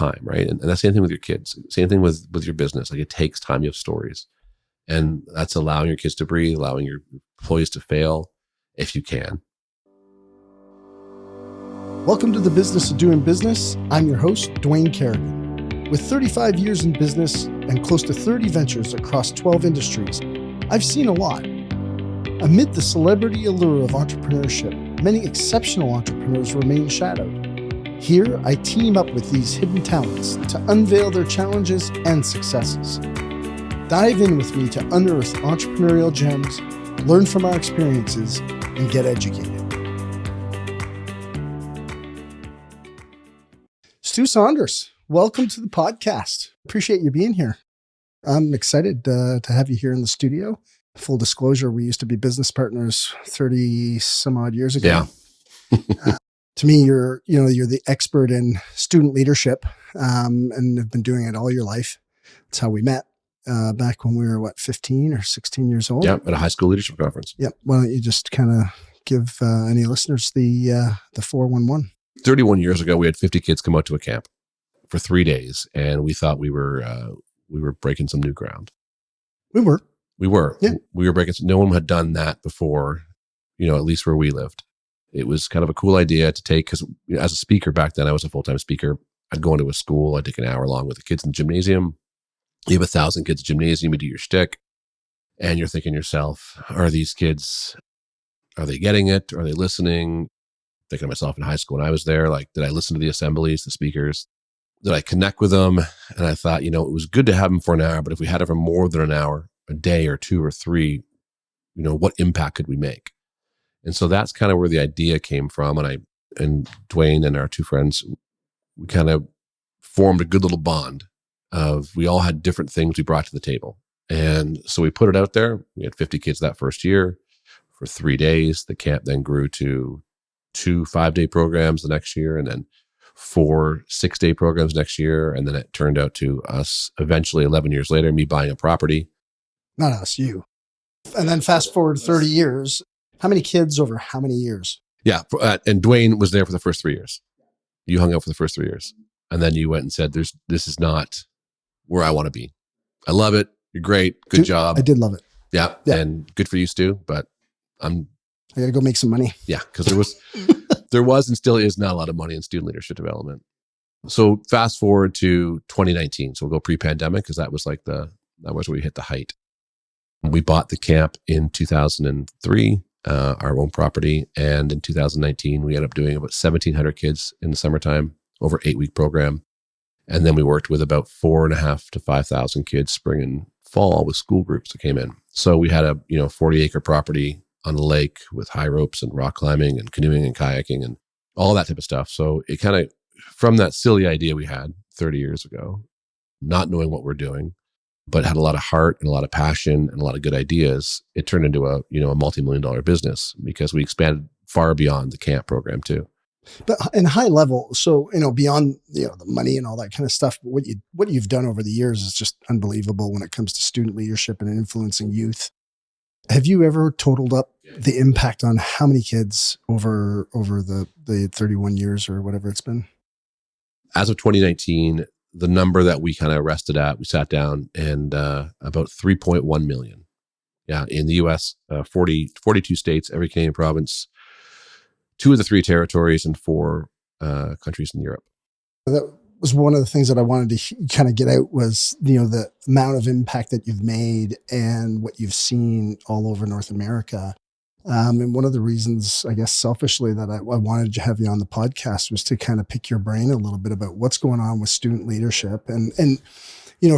time, right? And that's the same thing with your kids. Same thing with your business. Like, it takes time. You have stories. And that's allowing your kids to breathe, allowing your employees to fail if you can. Welcome to the Business of Doing Business. I'm your host, Dwayne Kerrigan. With 35 years in business and close to 30 ventures across 12 industries, I've seen a lot. Amid the celebrity allure of entrepreneurship, many exceptional entrepreneurs remain shadowed. Here, I team up with these hidden talents to unveil their challenges and successes. Dive in with me to unearth entrepreneurial gems, learn from our experiences, and get educated. Stu Saunders, welcome to the podcast. Appreciate you being here. I'm excited to have you here in the studio. Full disclosure, we used to be business partners 30 some odd years ago. Yeah. To me, you're the expert in student leadership, and have been doing it all your life. That's how we met. Back when we were, 15 or 16 years old? Yep, at a high school leadership conference. Yep. Why don't you just kind of give any listeners the 411? 31 years ago, we had 50 kids come out to a camp for 3 days, and we thought we were breaking some new ground. We were. Yeah. We were breaking. No one had done that before, at least where we lived. It was kind of a cool idea to take, because as a speaker back then, I was a full-time speaker. I'd go into a school, I'd take an hour long with the kids in the gymnasium. You have 1,000 kids at gymnasium, you do your shtick, and you're thinking to yourself, are these kids, are they getting it? Are they listening? Thinking of myself in high school when I was there, did I listen to the assemblies, the speakers? Did I connect with them? And I thought, it was good to have them for an hour, but if we had it for more than an hour, a day or two or three, what impact could we make? And so that's kind of where the idea came from. And Dwayne and our two friends, we kind of formed a good little bond of, we all had different things we brought to the table. And so we put it out there. We had 50 kids that first year for 3 days. The camp then grew to 2 5-day programs the next year, and then 4 6-day programs next year. And then it turned out to us eventually 11 years later, me buying a property. Not us, you. And then fast forward 30 years. How many kids over how many years? Yeah. And Dwayne was there for the first 3 years. You hung out for the first 3 years. And then you went and said, this is not where I want to be. I love it. You're great. Good job. I did love it. Yeah. And good for you, Stu. But I got to go make some money. Yeah. Because there was and still is not a lot of money in student leadership development. So fast forward to 2019. So we'll go pre-pandemic, because that was that was where we hit the height. We bought the camp in 2003. Our own property. And in 2019, we ended up doing about 1,700 kids in the summertime, over 8-week program. And then we worked with about 4,500 to 5,000 kids spring and fall with school groups that came in. So we had a 40-acre property on a lake with high ropes and rock climbing and canoeing and kayaking and all that type of stuff. So it kind of, from that silly idea we had 30 years ago, not knowing what we're doing, but had a lot of heart and a lot of passion and a lot of good ideas, it turned into a multi-million-dollar business, because we expanded far beyond the camp program too. But in high level, so, beyond, the money and all that kind of stuff, what you've done over the years is just unbelievable when it comes to student leadership and influencing youth. Have you ever totaled up the impact on how many kids over the 31 years or whatever it's been? As of 2019, the number that we kind of rested at, we sat down, and about 3.1 million. Yeah, in the U.S., 42 states, every Canadian province, 2 of the 3 territories, and 4 countries in Europe. That was one of the things that I wanted to kind of get out was, the amount of impact that you've made and what you've seen all over North America. And one of the reasons, I guess, selfishly, that I wanted to have you on the podcast was to kind of pick your brain a little bit about what's going on with student leadership. And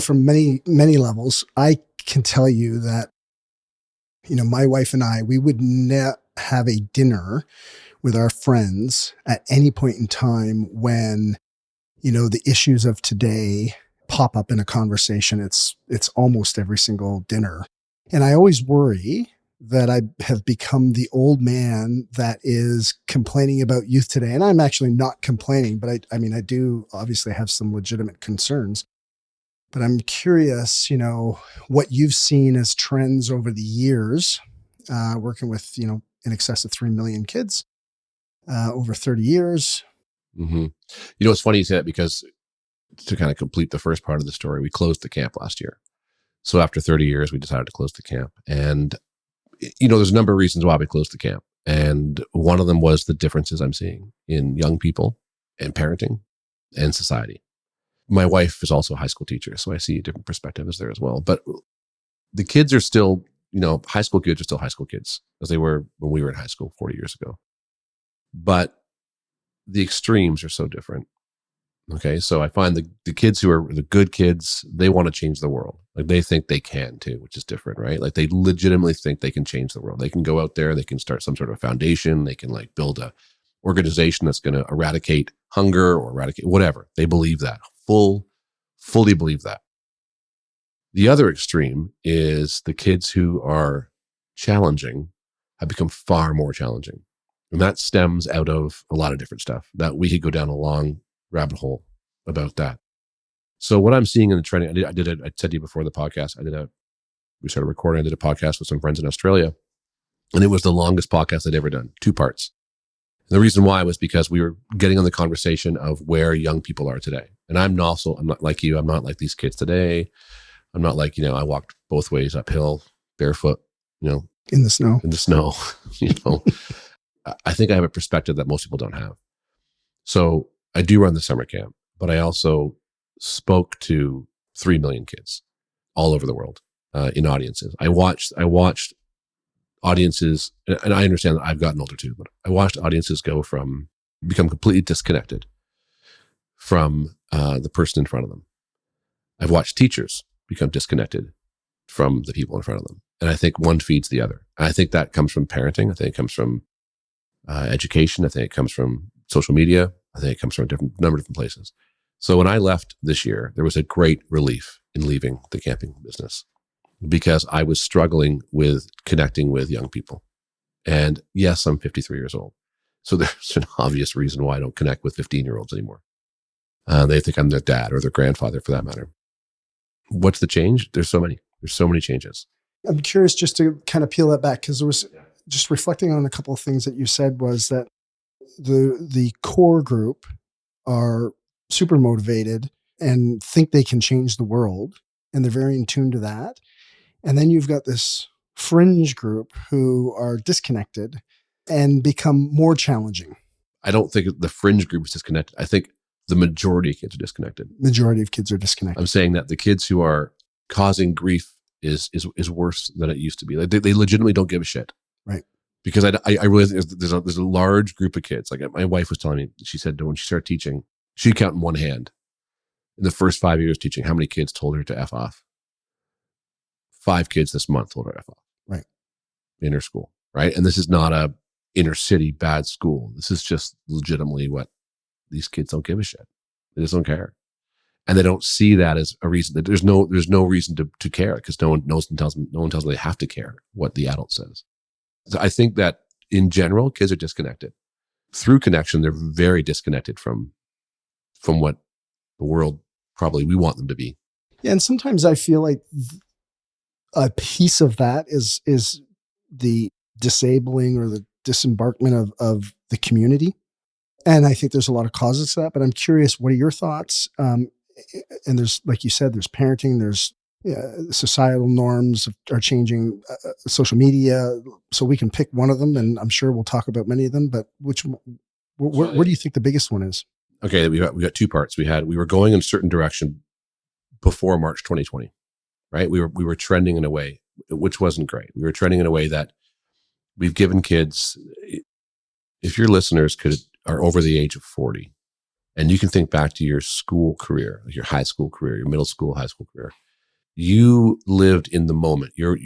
from many, many levels, I can tell you that, my wife and I, we would not have a dinner with our friends at any point in time when, the issues of today pop up in a conversation. It's almost every single dinner. And I always worry that I have become the old man that is complaining about youth today. And I'm actually not complaining, but I do obviously have some legitimate concerns. But I'm curious, what you've seen as trends over the years, working with, in excess of 3 million kids over 30 years. Mm-hmm. It's funny you say that, because to kind of complete the first part of the story, we closed the camp last year. So after 30 years, we decided to close the camp. And, there's a number of reasons why we closed the camp. And one of them was the differences I'm seeing in young people and parenting and society. My wife is also a high school teacher, so I see different perspectives there as well. But the kids are still, high school kids are still high school kids as they were when we were in high school 40 years ago. But the extremes are so different. Okay. So I find the kids who are the good kids, they want to change the world. Like they think they can too, which is different, right? Like they legitimately think they can change the world. They can go out there, they can start some sort of foundation. They can like build a organization that's going to eradicate hunger or eradicate whatever. They believe that fully believe that. The other extreme is the kids who are challenging have become far more challenging. And that stems out of a lot of different stuff that we could go down a long rabbit hole about that. So what I'm seeing in the training, I said to you before the podcast, we started recording, I did a podcast with some friends in Australia, and it was the longest podcast I'd ever done, 2 parts. And the reason why was because we were getting on the conversation of where young people are today. And I'm not like you. I'm not like these kids today. I'm not like, I walked both ways uphill, barefoot, in the snow. I think I have a perspective that most people don't have. So I do run the summer camp, but I also spoke to 3 million kids all over the world in audiences. I watched audiences, and I understand that I've gotten older too, but I watched audiences become completely disconnected from the person in front of them. I've watched teachers become disconnected from the people in front of them. And I think one feeds the other. And I think that comes from parenting. I think it comes from education. I think it comes from social media. I think it comes from a number of different places. So when I left this year, there was a great relief in leaving the camping business because I was struggling with connecting with young people. And yes, I'm 53 years old. So there's an obvious reason why I don't connect with 15-year-olds anymore. They think I'm their dad or their grandfather for that matter. What's the change? There's so many changes. I'm curious just to kind of peel that back because there was just reflecting on a couple of things that you said was that the core group are super motivated and think they can change the world, and they're very in tune to that. And then you've got this fringe group who are disconnected and become more challenging. I don't think the fringe group is disconnected. I think the majority of kids are disconnected. Majority of kids are disconnected. I'm saying that the kids who are causing grief is worse than it used to be. Like they legitimately don't give a shit. Right. Because I really think there's a large group of kids. Like my wife was telling me, she said when she started teaching, she'd count in one hand in the first 5 years teaching how many kids told her to F off. 5 kids this month told her F off. Right. In her school. Right. And this is not a inner city bad school. This is just legitimately what these kids don't give a shit. They just don't care. And they don't see that as a reason that there's no reason to care because no one tells them they have to care what the adult says. So I think that in general, kids are disconnected. Through connection, they're very disconnected from what the world probably we want them to be. Yeah, and sometimes I feel like a piece of that is the disabling or the disembarkment of the community. And I think there's a lot of causes to that, but I'm curious, what are your thoughts? And there's, like you said, there's parenting, there's societal norms are changing, social media. So we can pick one of them, and I'm sure we'll talk about many of them. But where do you think the biggest one is? Okay, we got 2 parts. We were going in a certain direction before March 2020, right? We were trending in a way which wasn't great. We were trending in a way that we've given kids. If your listeners are over the age of 40, and you can think back to your school career, your high school career, your middle school, high school career. You lived in the moment. Your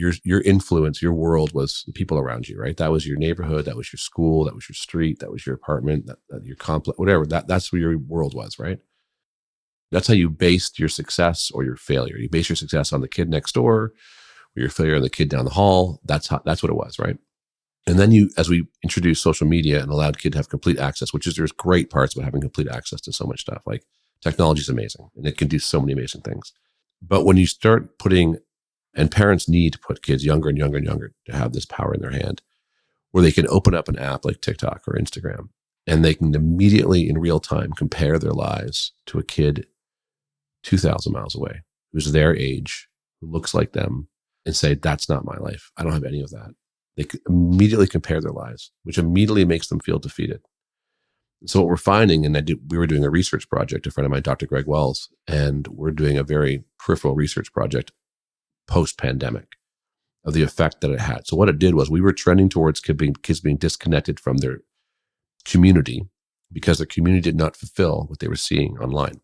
influence, your world was the people around you, right? That was your neighborhood, that was your school, that was your street, that was your apartment, that your complex, whatever. That's where your world was, right? That's how you based your success or your failure. You base your success on the kid next door, or your failure on the kid down the hall. That's what it was, right? And then as we introduced social media and allowed kids to have complete access, there's great parts about having complete access to so much stuff. Like technology is amazing and it can do so many amazing things. But when you start and parents need to put kids younger and younger and younger to have this power in their hand, where they can open up an app like TikTok or Instagram, and they can immediately in real time compare their lives to a kid 2,000 miles away, who's their age, who looks like them, and say, that's not my life. I don't have any of that. They immediately compare their lives, which immediately makes them feel defeated. So what we're finding, and we were doing a research project, a friend of mine, Dr. Greg Wells, and we're doing a very peripheral research project post-pandemic of the effect that it had. So what it did was we were trending towards kids being disconnected from their community because their community did not fulfill what they were seeing online.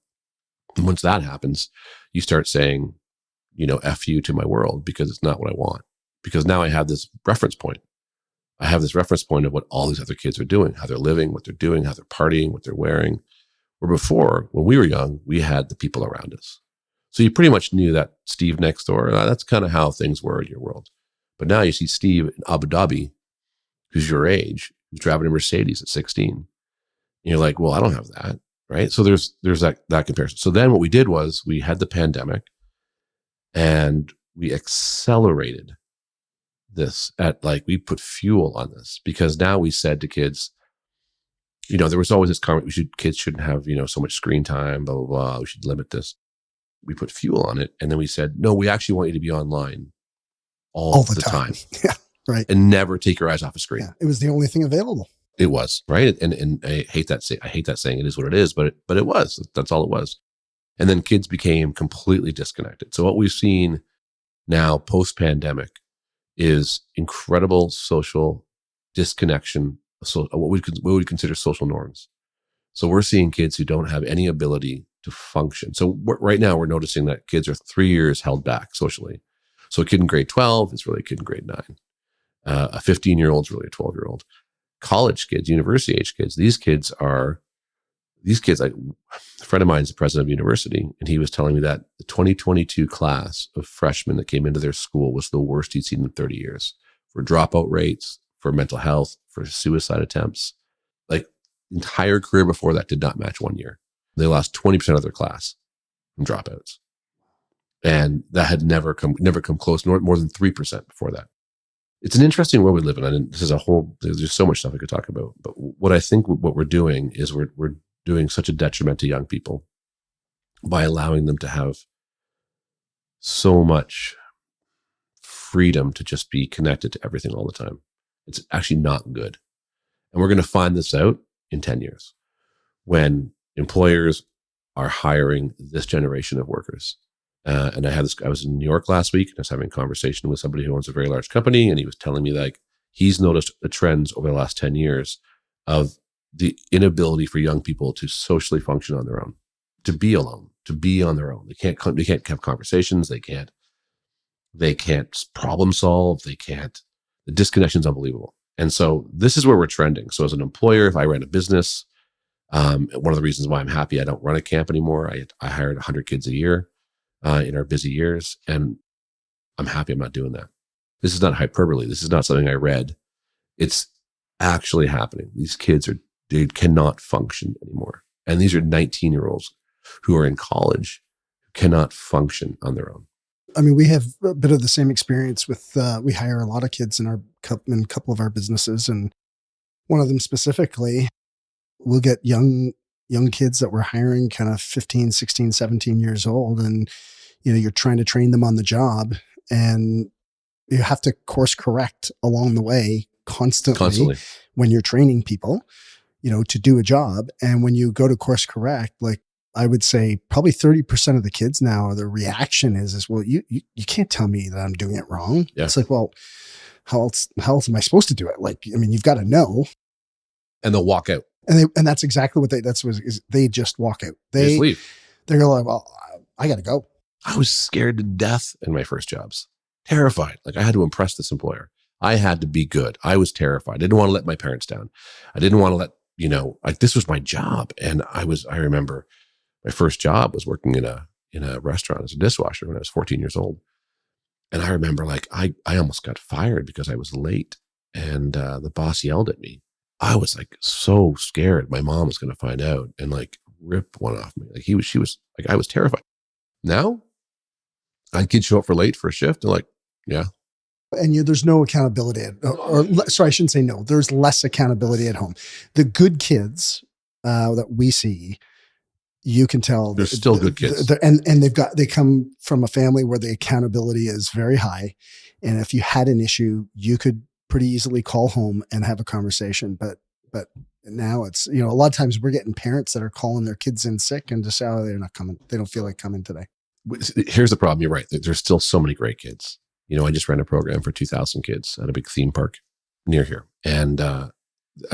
And once that happens, you start saying, F you to my world because it's not what I want. Because now I have this reference point. I have this reference point of what all these other kids are doing, how they're living, what they're doing, how they're partying, what they're wearing. Where before, when we were young, we had the people around us. So you pretty much knew that Steve next door, that's kind of how things were in your world. But now you see Steve in Abu Dhabi, who's your age, who's driving a Mercedes at 16. And you're like, well, I don't have that, right? So there's that comparison. So then what we did was we had the pandemic and we accelerated this we put fuel on this because now we said to kids, there was always this comment, kids shouldn't have, so much screen time, blah, blah, blah. We should limit this. We put fuel on it. And then we said, no, we actually want you to be online all the time. Yeah. Right. And never take your eyes off a screen. Yeah, it was the only thing available. It was, right? And I hate that saying it is what it is, but it was. That's all it was. And then kids became completely disconnected. So what we've seen now post-pandemic is incredible social disconnection, so what we consider social norms. So we're seeing kids who don't have any ability to function. So right now we're noticing that kids are 3 years held back socially. So a kid in grade 12 is really a kid in grade 9. A 15-year-old is really a 12-year-old. College kids, university age kids, these kids, like a friend of mine is the president of university, and he was telling me that the 2022 class of freshmen that came into their school was the worst he'd seen in 30 years for dropout rates, for mental health, for suicide attempts. Like the entire career before that did not match 1 year. They lost 20% of their class from dropouts. And that had never come close, more than 3% before that. It's an interesting world we live in. And this is there's so much stuff I could talk about. But what I think what we're doing is we're doing such a detriment to young people by allowing them to have so much freedom to just be connected to everything all the time. It's actually not good. And we're going to find this out in 10 years when employers are hiring this generation of workers. And I was in New York last week and I was having a conversation with somebody who owns a very large company. And he was telling me he's noticed the trends over the last 10 years of the inability for young people to socially function on their own, to be alone, to be on their own. They can't have conversations. They can't problem solve. The disconnection is unbelievable. And so this is where we're trending. So as an employer, if I ran a business, one of the reasons why I'm happy I don't run a camp anymore, I hired 100 kids a year in our busy years. And I'm happy I'm not doing that. This is not hyperbole. This is not something I read. It's actually happening. These kids they cannot function anymore. And these are 19-year-olds who are in college who cannot function on their own. I mean, we have a bit of the same experience with, we hire a lot of kids in a couple of our businesses. And one of them specifically, we'll get young kids that we're hiring kind of 15, 16, 17 years old. And, you're trying to train them on the job and you have to course correct along the way constantly. When you're training people, to do a job. And when you go to course correct, like I would say probably 30% of the kids now, their reaction is, well, you can't tell me that I'm doing it wrong. Yeah. It's like, well, how else am I supposed to do it? Like, I mean, you've got to know. And they'll walk out. And that's exactly what they just walk out. They just leave. They're like, well, I got to go. I was scared to death in my first jobs. Terrified. Like I had to impress this employer. I had to be good. I was terrified. I didn't want to let my parents down. I didn't want to let, this was my job. And I remember my first job was working in a restaurant as a dishwasher when I was 14 years old. And I remember I almost got fired because I was late and the boss yelled at me. I was so scared my mom was going to find out and rip one off me. She was I was terrified. Now I kids show up late for a shift. They're like, yeah. And there's no accountability sorry, I shouldn't say no. There's less accountability at home. The good kids that we see, you can tell They're still good kids. And they come from a family where the accountability is very high. And if you had an issue, you could pretty easily call home and have a conversation. But now it's, a lot of times we're getting parents that are calling their kids in sick and just say, oh, they're not coming. They don't feel like coming today. Here's the problem. You're right. There's still so many great kids. I just ran a program for 2,000 kids at a big theme park near here. And I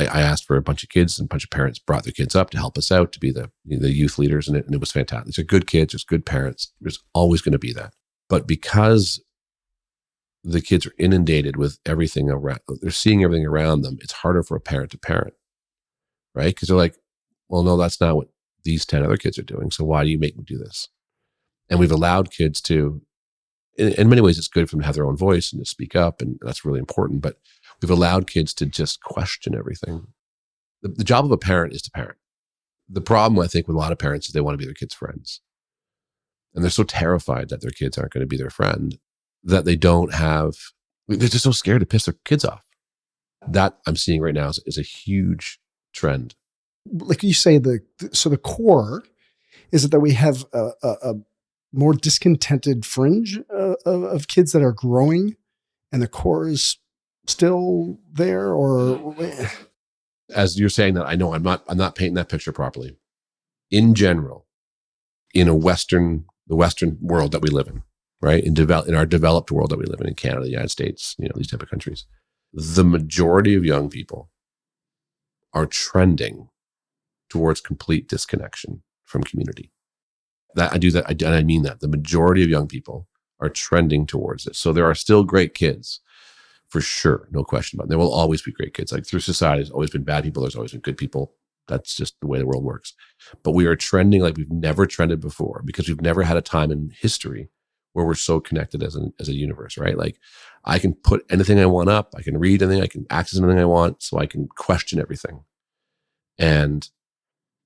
asked for a bunch of kids, and a bunch of parents brought their kids up to help us out, to be the youth leaders. And it was fantastic. These are good kids. There's good parents. There's always going to be that. But because the kids are inundated with everything around, they're seeing everything around them, it's harder for a parent to parent, right? Because they're like, well, no, that's not what these 10 other kids are doing. So why do you make me do this? And we've allowed kids to, in many ways, it's good for them to have their own voice and to speak up, and that's really important. But we've allowed kids to just question everything. The job of a parent is to parent. The problem, I think, with a lot of parents is they want to be their kids' friends. And they're so terrified that their kids aren't going to be their friend that they're just so scared to piss their kids off. That I'm seeing right now is a huge trend. Like you say, so the core is that we have a more discontented fringe of kids that are growing, and the core is still there. Or as you're saying that, I know I'm not painting that picture properly. In general, in the Western world that we live in, right? In our developed world that we live in Canada, the United States, these type of countries, the majority of young people are trending towards complete disconnection from community. I mean that. The majority of young people are trending towards it. So there are still great kids, for sure, no question about it. There will always be great kids. Like, through society, there's always been bad people. There's always been good people. That's just the way the world works. But we are trending like we've never trended before, because we've never had a time in history where we're so connected as a universe, right? Like, I can put anything I want up. I can read anything. I can access anything I want. So I can question everything. And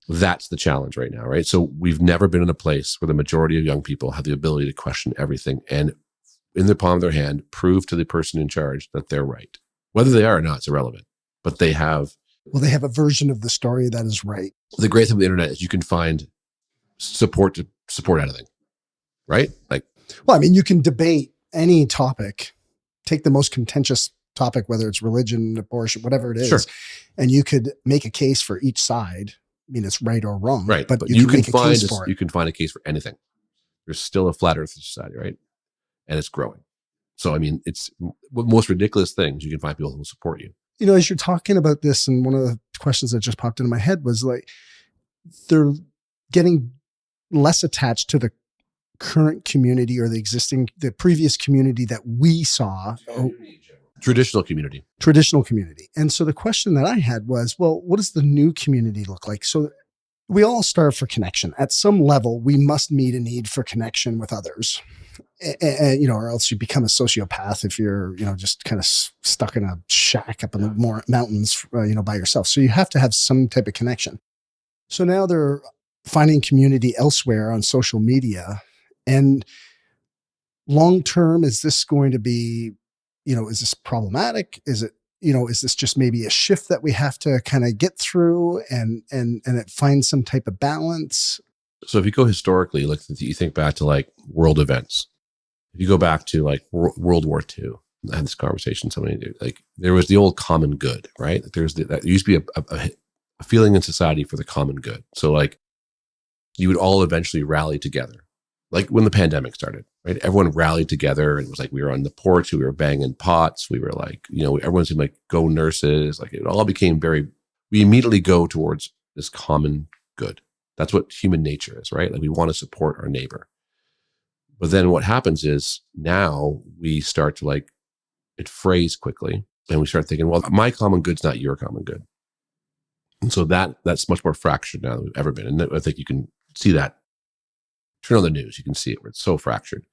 that's the challenge right now, right? So we've never been in a place where the majority of young people have the ability to question everything and, in the palm of their hand, prove to the person in charge that they're right. Whether they are or not, it's irrelevant. But they have a version of the story that is right. The great thing with the internet is you can find support to support anything, right? Like, well, I mean, you can debate any topic, take the most contentious topic, whether it's religion, abortion, whatever it is, sure, and you could make a case for each side. I mean, it's right or wrong, right? But you can make a case for it. You can find a case for anything. There's still a flat Earth society, right? And it's growing. So, I mean, it's the most ridiculous things. You can find people who will support you. As you're talking about this, and one of the questions that just popped into my head was like, they're getting less attached to the current community or the previous community that we saw. Traditional community. And so the question that I had was, well, what does the new community look like? So we all starve for connection. At some level, we must meet a need for connection with others. And or else you become a sociopath if you're, just kind of stuck in a shack up in the mountains, by yourself. So you have to have some type of connection. So now they're finding community elsewhere on social media. And long term, is this going to be, is this problematic? Is it, is this just maybe a shift that we have to kind of get through and it finds some type of balance? So if you go historically, you think back to like world events. If you go back to like World War II, I had this conversation. There was the old common good, right? There used to be a feeling in society for the common good. So like, you would all eventually rally together. Like when the pandemic started, right? Everyone rallied together. It was like we were on the porch, we were banging pots, we were like, everyone seemed like go nurses. Like it all became we immediately go towards this common good. That's what human nature is, right? Like we want to support our neighbor. But then what happens is now we start to it frays quickly, and we start thinking, well, my common good's not your common good. And so that's much more fractured now than we've ever been. And I think you can see that. Turn on the news, you can see it where it's so fractured.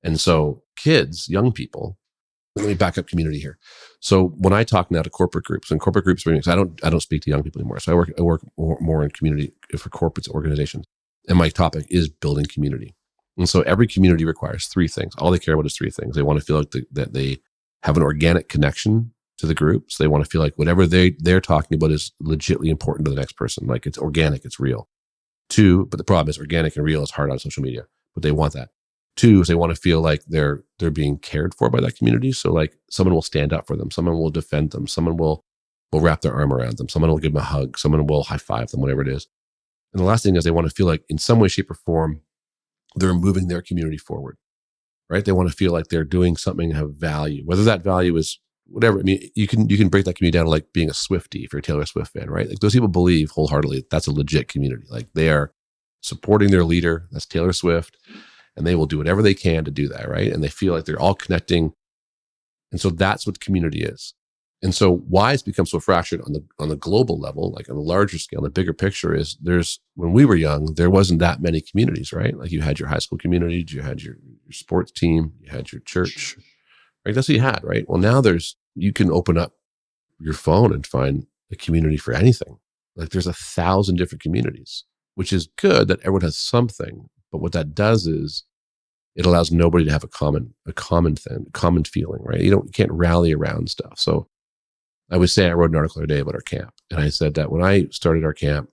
And so kids, young people, let me back up community here. So when I talk now to corporate groups, and corporate groups, I don't speak to young people anymore. So I work more in community for corporate organizations. And my topic is building community. And so every community requires three things. All they care about is three things. They want to feel like that they have an organic connection to the groups. They want to feel like whatever they're talking about is legitimately important to the next person. Like it's organic, it's real. Two, but the problem is organic and real is hard on social media, but they want that. Two is they want to feel like they're being cared for by that community. So like someone will stand up for them, someone will defend them, someone will wrap their arm around them, someone will give them a hug, someone will high five them, whatever it is. And the last thing is they want to feel like in some way, shape, or form, they're moving their community forward, right? They want to feel like they're doing something that have value, whether that value is whatever. I mean, you can break that community down to like being a Swiftie if you're a Taylor Swift fan, right? Like those people believe wholeheartedly that's a legit community. Like they are supporting their leader, that's Taylor Swift, and they will do whatever they can to do that, right? And they feel like they're all connecting. And so that's what community is. And so why it's become so fractured on the global level, like on a larger scale, the bigger picture is when we were young, there wasn't that many communities, right? Like you had your high school community, you had your sports team, you had your church, right? That's what you had, right? Well, now you can open up your phone and find a community for anything. Like there's 1,000 different communities, which is good that everyone has something. But what that does is it allows nobody to have a common thing, common feeling, right? You can't rally around stuff. So I I wrote an article today about our camp. And I said that when I started our camp,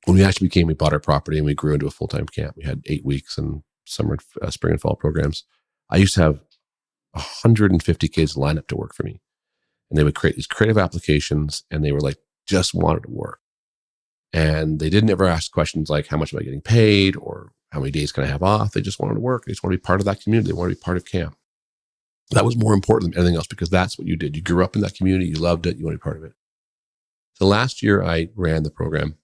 when we bought our property and we grew into a full-time camp. We had 8 weeks and summer, spring and fall programs. I used to have 150 kids line up to work for me. And they would create these creative applications and they were like, just wanted to work. And they didn't ever ask questions like, how much am I getting paid? Or how many days can I have off? They just wanted to work. They just want to be part of that community. They want to be part of camp. That was more important than anything else because that's what you did. You grew up in that community. You loved it. You wanted to be part of it. The last year I ran the program,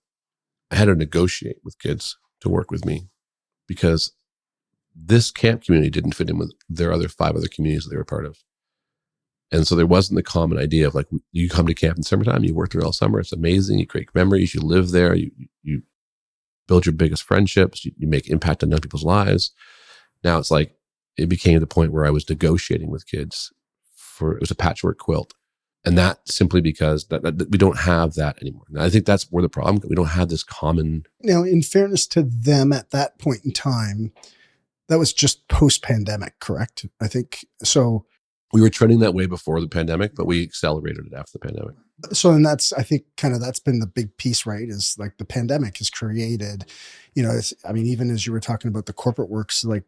I had to negotiate with kids to work with me because this camp community didn't fit in with their other 5 other communities that they were part of. And so there wasn't the common idea of like, you come to camp in summertime, you work there all summer. It's amazing. You create memories. You live there. You build your biggest friendships. You make impact on young people's lives. Now it's like, it became the point where I was negotiating with kids it was a patchwork quilt. And that simply because that we don't have that anymore. And I think that's where the problem, we don't have this common. Now, in fairness to them at that point in time, that was just post-pandemic, correct? I think so. We were trending that way before the pandemic, but we accelerated it after the pandemic. So, and I think that's been the big piece, right? Is like the pandemic has created, even as you were talking about the corporate works, like,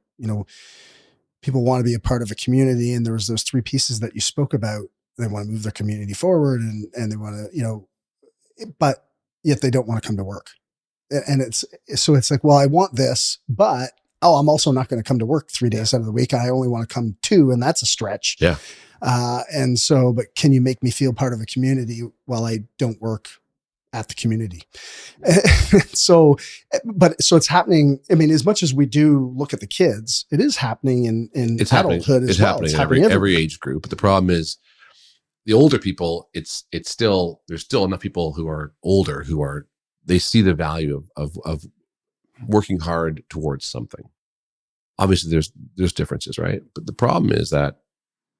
people want to be a part of a community. And there was those 3 pieces that you spoke about. They want to move their community forward and they want to, but yet they don't want to come to work. And it's like, well, I want this, but I'm also not going to come to work 3 days out of the week. I only want to come 2, and that's a stretch. Yeah. And so, but can you make me feel part of a community while I don't work at the community? So it's happening. I mean, as much as we do look at the kids, it is happening in adulthood as well. It's happening in every age group. But the problem is the older people, there's still enough people who are older they see the value of working hard towards something. Obviously there's differences, right? But the problem is that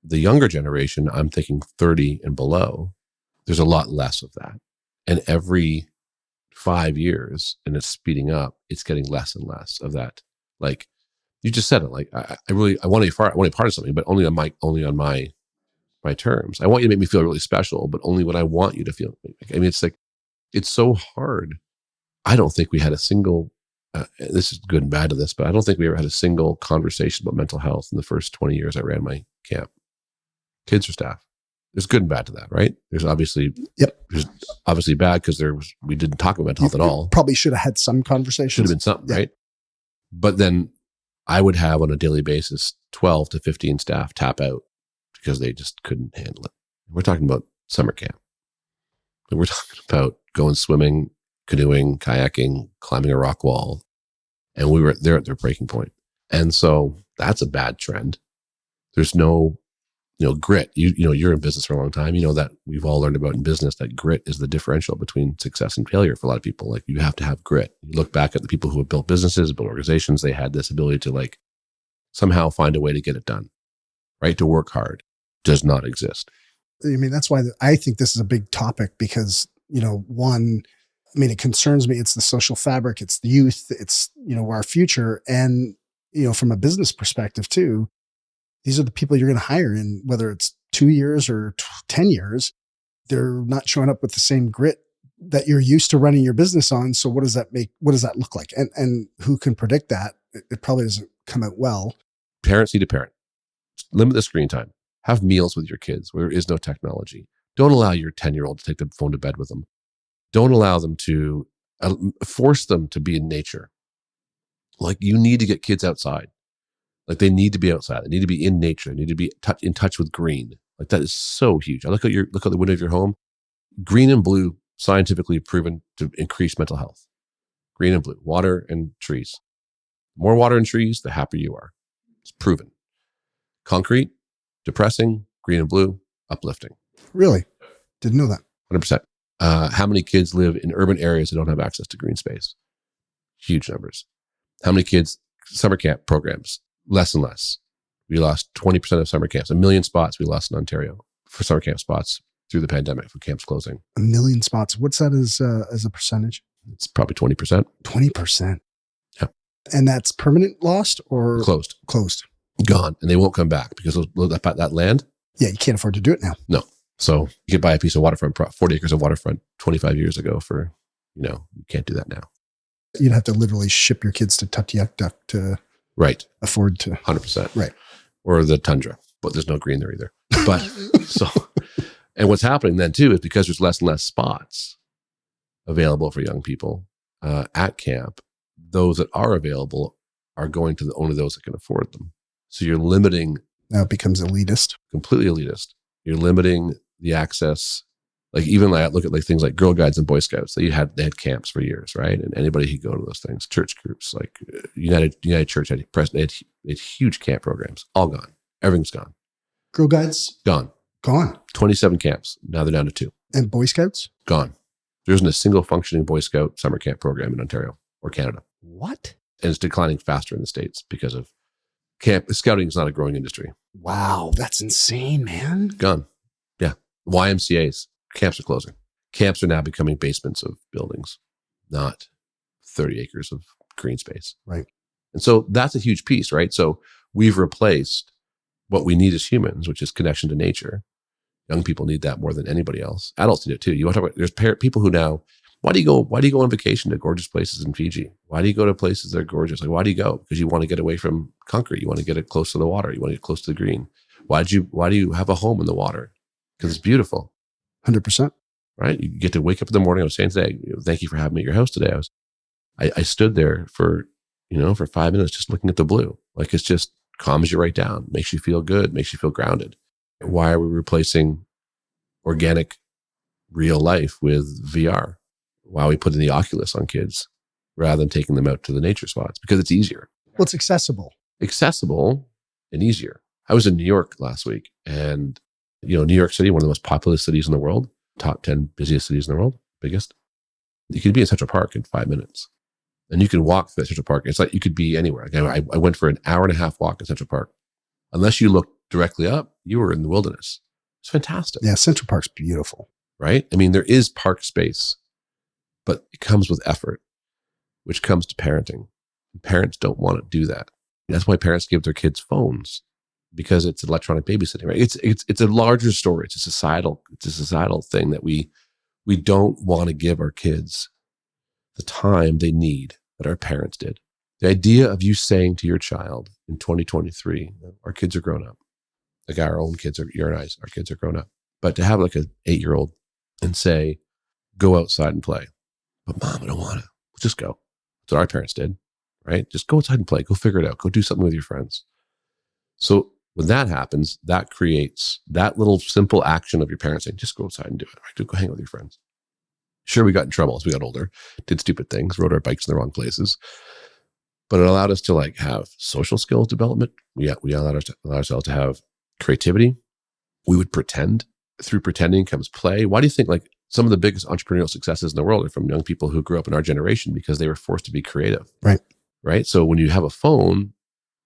the younger generation, I'm thinking 30 and below, there's a lot less of that. And every 5 years, and it's speeding up, it's getting less and less of that. Like you just said it, like I want to be part of something, but only on my terms. I want you to make me feel really special, but only when I want you to feel. I mean, it's like, it's so hard. I don't think we had a single, this is good and bad to this, but I don't think we ever had a single conversation about mental health in the first 20 years I ran my camp. Kids or staff. There's good and bad to that, right? There's obviously, there's obviously bad because we didn't talk about mental health at all. Probably should have had some conversations. Should have been something, right? But then I would have on a daily basis 12 to 15 staff tap out because they just couldn't handle it. We're talking about summer camp. And we're talking about going swimming, canoeing, kayaking, climbing a rock wall. And we were there at their breaking point. And so that's a bad trend. There's no, grit. You're in business for a long time. You know that we've all learned about in business that grit is the differential between success and failure for a lot of people. Like you have to have grit. You look back at the people who have built businesses, built organizations, they had this ability to like somehow find a way to get it done, right? To work hard does not exist. I mean, that's why I think this is a big topic because, it concerns me. It's the social fabric. It's the youth. It's, our future. And, from a business perspective too, these are the people you're going to hire in, whether it's 2 years or 10 years, they're not showing up with the same grit that you're used to running your business on. So what does that make? What does that look like? And who can predict that? It probably doesn't come out well. Parents need to parent. Limit the screen time. Have meals with your kids where there is no technology. Don't allow your 10-year-old to take the phone to bed with them. Don't allow them to force them to be in nature. Like, you need to get kids outside. Like, they need to be outside. They need to be in nature. They need to be in touch with green. Like, that is so huge. I look at the window of your home. Green and blue, scientifically proven to increase mental health. Green and blue, water and trees. The more water and trees, the happier you are. It's proven. Concrete, depressing. Green and blue, uplifting. Really? Didn't know that. 100%. How many kids live in urban areas that don't have access to green space? Huge numbers. How many kids, summer camp programs? Less and less. We lost 20% of summer camps. 1 million spots we lost in Ontario for summer camp spots through the pandemic, for camps closing. 1 million spots. What's that as a percentage? It's probably 20%. 20%. Yeah. And that's permanent lost or? Closed. Closed. Gone. And they won't come back because that land. Yeah, you can't afford to do it now. No. So you could buy a piece of waterfront, 40 acres of waterfront 25 years ago for, you can't do that now. You'd have to literally ship your kids to Tuktoyaktuk to afford to. 100%. Right. Or the tundra, but there's no green there either. But and what's happening then too is because there's less and less spots available for young people at camp, those that are available are going to only those that can afford them. So you're limiting. Now it becomes elitist. Completely elitist. You're limiting the access. Like, even like I look at like things like Girl Guides and Boy Scouts. They had camps for years, right? And anybody could go to those things. Church groups like United Church had huge camp programs. All gone. Everything's gone. Girl Guides gone. 27 camps. Now they're down to 2. And Boy Scouts gone. There isn't a single functioning Boy Scout summer camp program in Ontario or Canada. What? And it's declining faster in the States because of scouting is not a growing industry. Wow, that's insane, man. Gone. Yeah. YMCAs. Camps are closing. Camps are now becoming basements of buildings, not 30 acres of green space. Right. And so that's a huge piece, right? So we've replaced what we need as humans, which is connection to nature. Young people need that more than anybody else. Adults need it too. You want to talk about, there's people who now, why do you go on vacation to gorgeous places in Fiji? Why do you go to places that are gorgeous? Like, why do you go? Because you want to get away from concrete. You want to get it close to the water. You want to get close to the green. Why do you have a home in the water? Because it's beautiful. 100%. Right? You get to wake up in the morning. I was saying today, thank you for having me at your house today. I stood there for 5 minutes just looking at the blue. Like, it's just calms you right down, makes you feel good, makes you feel grounded. Why are we replacing organic real life with VR? Why are we putting the Oculus on kids rather than taking them out to the nature spots? Because it's easier. Well, it's accessible. Accessible and easier. I was in New York last week, and New York City, one of the most populous cities in the world, top 10 busiest cities in the world, biggest. You could be in Central Park in 5 minutes. And you can walk through Central Park. It's like you could be anywhere. Like I went for an hour and a half walk in Central Park. Unless you looked directly up, you were in the wilderness. It's fantastic. Yeah, Central Park's beautiful. Right? I mean, there is park space, but it comes with effort, which comes to parenting. Parents don't want to do that. That's why parents give their kids phones, because it's electronic babysitting, right? It's a larger story. It's a societal thing that we don't want to give our kids the time they need that our parents did. The idea of you saying to your child in 2023, our kids are grown up. Like our own kids are, your and I's, our kids are grown up. But to have like an 8-year-old and say, go outside and play. But Mom, I don't want to. Just go. That's what our parents did, right? Just go outside and play. Go figure it out. Go do something with your friends. So when that happens, that creates that little simple action of your parents saying, just go outside and do it. Right? Go hang out with your friends. Sure, we got in trouble as we got older, did stupid things, rode our bikes in the wrong places. But it allowed us to like have social skills development. We allowed ourselves to have creativity. We would pretend. Through pretending comes play. Why do you think like some of the biggest entrepreneurial successes in the world are from young people who grew up in our generation because they were forced to be creative? Right. So when you have a phone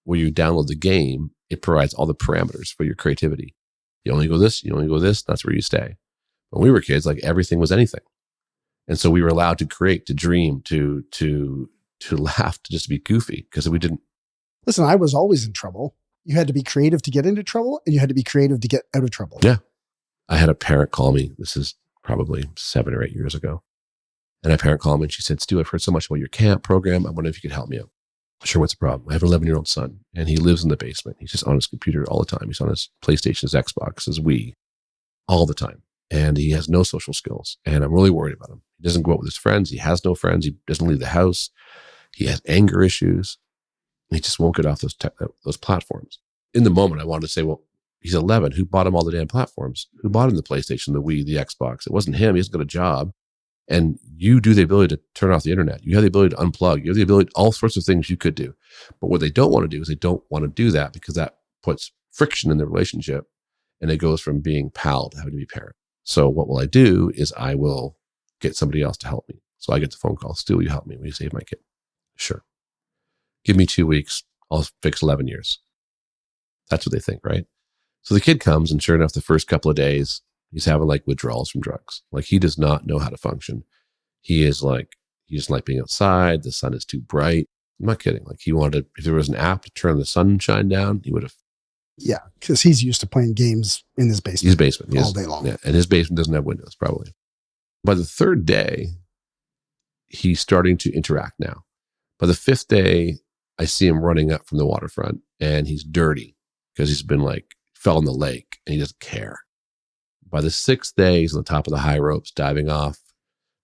where you download the game, it provides all the parameters for your creativity. You only go this, that's where you stay. When we were kids, like everything was anything. And so we were allowed to create, to dream, to laugh, to just be goofy because we didn't. Listen, I was always in trouble. You had to be creative to get into trouble, and you had to be creative to get out of trouble. Yeah. I had a parent call me. This is probably 7 or 8 years ago. And a parent called me and she said, Stu, I've heard so much about your camp program. I wonder if you could help me out. Sure, what's the problem? I have an 11-year-old son and he lives in the basement. He's just on his computer all the time. He's on his PlayStation, his Xbox, his Wii all the time. And he has no social skills. And I'm really worried about him. He doesn't go out with his friends. He has no friends. He doesn't leave the house. He has anger issues. He just won't get off those platforms. In the moment, I wanted to say, well, he's 11. Who bought him all the damn platforms? Who bought him the PlayStation, the Wii, the Xbox? It wasn't him. He hasn't got a job. And you do the ability to turn off the internet. You have the ability to unplug. You have the ability, all sorts of things you could do. But what they don't want to do is they don't want to do that because that puts friction in the relationship and it goes from being pal to having to be parent. So what will I do is I will get somebody else to help me. So I get the phone call, Stu, will you help me? Will you save my kid? Sure. Give me 2 weeks. I'll fix 11 years. That's what they think, right? So the kid comes and sure enough, the first couple of days, he's having like withdrawals from drugs. Like he does not know how to function. He doesn't like being outside. The sun is too bright. I'm not kidding. Like he wanted, if there was an app to turn the sunshine down, he would have. Yeah, because he's used to playing games in his basement. His basement. All day long. Yeah, and his basement doesn't have windows, probably. By the third day, he's starting to interact now. By the fifth day, I see him running up from the waterfront and he's dirty because he's been fell in the lake and he doesn't care. By the sixth day, he's on the top of the high ropes, diving off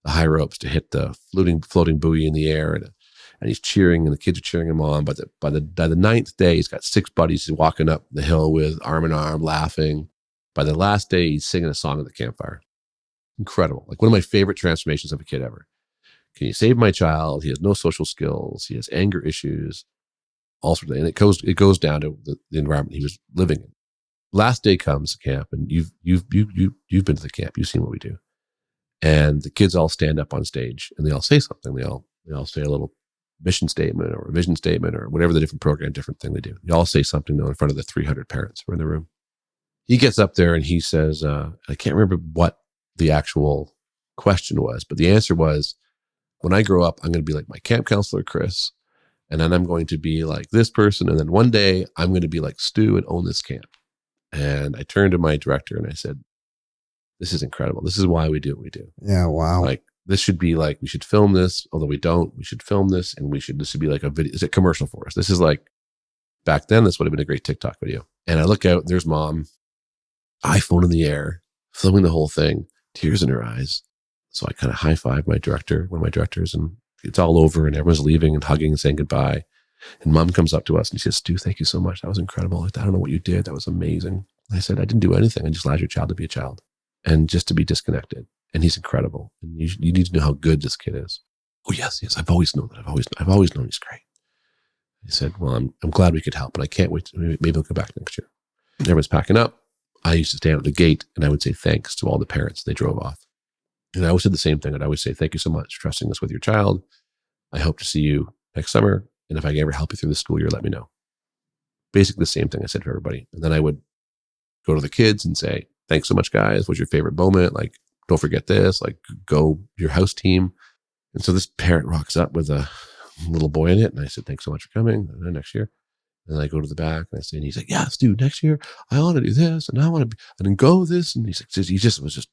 the high ropes to hit the floating buoy in the air. And he's cheering and the kids are cheering him on. But by the ninth day, he's got 6 buddies he's walking up the hill with, arm in arm, laughing. By the last day, he's singing a song at the campfire. Incredible. Like one of my favorite transformations of a kid ever. Can you save my child? He has no social skills. He has anger issues, all sorts of things. And it goes down to the environment he was living in. Last day comes to camp, and you've been to the camp. You've seen what we do. And the kids all stand up on stage and they all say something. They all say a little mission statement or a vision statement or whatever the different thing they do. They all say something though in front of the 300 parents who are in the room. He gets up there and he says, I can't remember what the actual question was, but the answer was, when I grow up, I'm going to be like my camp counselor, Chris, and then I'm going to be like this person. And then one day I'm going to be like Stu and own this camp. And I turned to my director and I said, this is incredible. This is why we do what we do. Yeah. Wow. Like this should be like, we should film this, although we don't, we should film this and this should be like a video. Is it commercial for us? This is like, back then, this would have been a great TikTok video. And I look out, there's mom, iPhone in the air, filming the whole thing, tears in her eyes. So I kind of high five my director, one of my directors, and it's all over and everyone's leaving and hugging and saying goodbye. And mom comes up to us and she says, Stu, thank you so much. That was incredible. I don't know what you did. That was amazing. And I said, I didn't do anything. I just allowed your child to be a child and just to be disconnected. And he's incredible. And you need to know how good this kid is. Oh, yes. I've always known that. I've always known he's great. He said, well, I'm glad we could help, and I can't wait. Maybe he'll come back next year. And everyone's packing up. I used to stand at the gate and I would say thanks to all the parents. They drove off. And I always said the same thing. I'd always say, thank you so much for trusting us with your child. I hope to see you next summer. And if I can ever help you through the school year, let me know. Basically the same thing I said to everybody. And then I would go to the kids and say, thanks so much, guys. What's your favorite moment? Like, don't forget this, like go your house team. And so this parent rocks up with a little boy in it. And I said, thanks so much for coming. And then next year. And I go to the back and I say, and he's like, yes, dude, next year I want to do this and I want to be, and then go this. And he just was just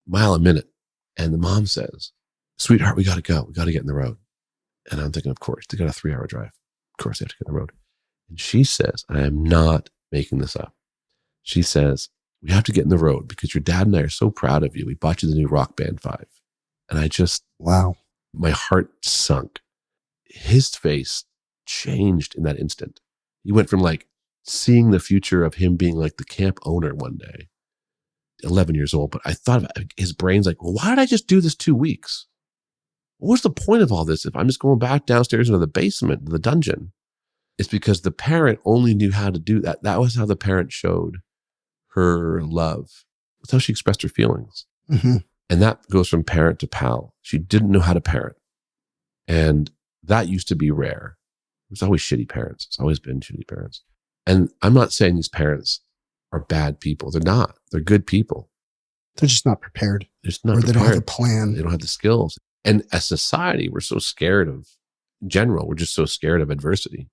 mile a minute. And the mom says, sweetheart, we got to go. We got to get in the road. And I'm thinking, of course, they got a 3-hour drive. Of course, they have to get in the road. And she says, I am not making this up. She says, we have to get in the road because your dad and I are so proud of you. We bought you the new Rock Band 5. And I just, wow, my heart sunk. His face changed in that instant. He went from like seeing the future of him being like the camp owner one day, 11 years old. But I thought his brain's like, well, why did I just do this 2 weeks? What's the point of all this if I'm just going back downstairs into the basement, the dungeon? It's because the parent only knew how to do that. That was how the parent showed her love. That's how she expressed her feelings. Mm-hmm. And that goes from parent to pal. She didn't know how to parent. And that used to be rare. There's always shitty parents. It's always been shitty parents. And I'm not saying these parents are bad people. They're not. They're good people. They're just not prepared. They're just not or prepared. They don't have a plan. They don't have the skills. And as society, we're so scared of, in general, we're just so scared of adversity,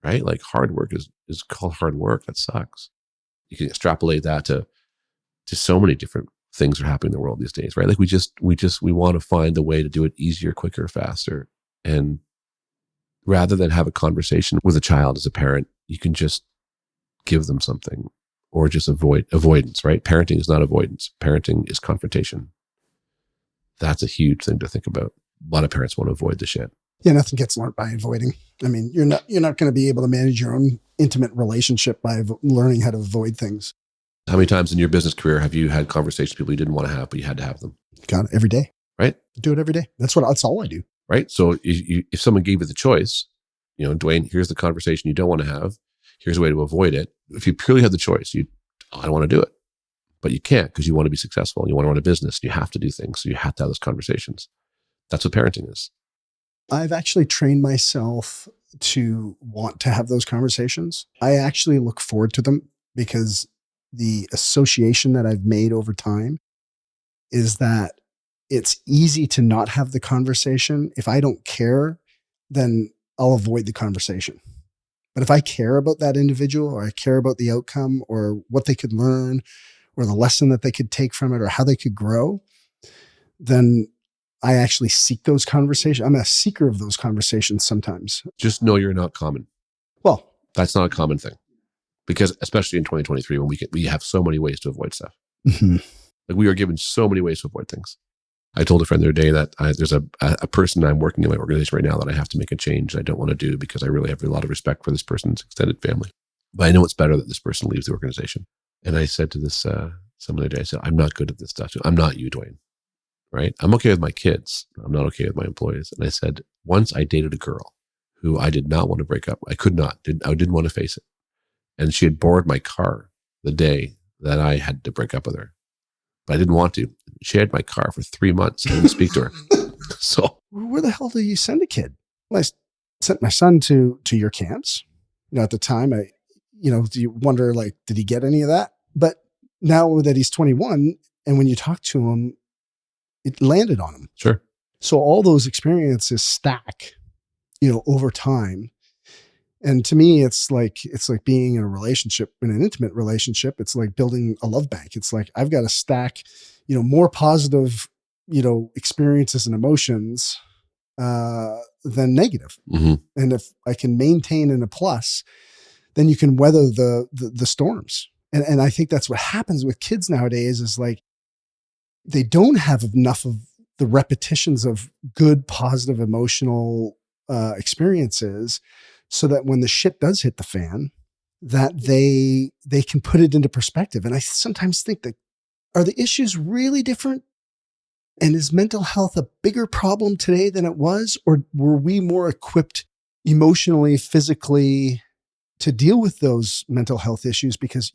right? Like hard work is called hard work. That sucks. You can extrapolate that to so many different things are happening in the world these days, right? Like we want to find a way to do it easier, quicker, faster. And rather than have a conversation with a child as a parent, you can just give them something or just avoidance, right? Parenting is not avoidance. Parenting is confrontation. That's a huge thing to think about. A lot of parents want to avoid the shit. Yeah, nothing gets learned by avoiding. I mean, you're not going to be able to manage your own intimate relationship by learning how to avoid things. How many times in your business career have you had conversations with people you didn't want to have, but you had to have them? God, every day. Right? I do it every day. That's all I do. Right? So if someone gave you the choice, Dwayne, here's the conversation you don't want to have. Here's a way to avoid it. If you purely had the choice, I don't want to do it. But you can't because you want to be successful. You want to run a business. You have to do things. So you have to have those conversations. That's what parenting is. I've actually trained myself to want to have those conversations. I actually look forward to them because the association that I've made over time is that it's easy to not have the conversation. If I don't care, then I'll avoid the conversation. But if I care about that individual, or I care about the outcome or what they could learn or the lesson that they could take from it or how they could grow, then I actually seek those conversations. I'm a seeker of those conversations sometimes. Just know you're not common. Well, that's not a common thing, because especially in 2023, when we have so many ways to avoid stuff. Mm-hmm. Like we are given so many ways to avoid things. I told a friend the other day that there's a person I'm working in my organization right now that I have to make a change I don't want to do because I really have a lot of respect for this person's extended family. But I know it's better that this person leaves the organization. And I said to this some other day, I said, I'm not good at this stuff. I'm not you, Dwayne. Right? I'm okay with my kids. I'm not okay with my employees. And I said, once I dated a girl who I did not want to break up. I could not. I didn't want to face it. And she had borrowed my car the day that I had to break up with her. But I didn't want to. She had my car for 3 months. I didn't speak to her. So where the hell do you send a kid? Well, I sent my son to your camps. At the time, do you wonder, like, did he get any of that? But now that he's 21, and when you talk to him, it landed on him. Sure. So all those experiences stack, over time. And to me, it's like being in a relationship, in an intimate relationship. It's like building a love bank. It's like, I've got to stack, more positive, experiences and emotions than negative. Mm-hmm. And if I can maintain in a plus, then you can weather the storms. And I think that's what happens with kids nowadays is like, they don't have enough of the repetitions of good, positive, emotional experiences so that when the shit does hit the fan, that they can put it into perspective. And I sometimes think that, are the issues really different? And is mental health a bigger problem today than it was? Or were we more equipped emotionally, physically to deal with those mental health issues? Because,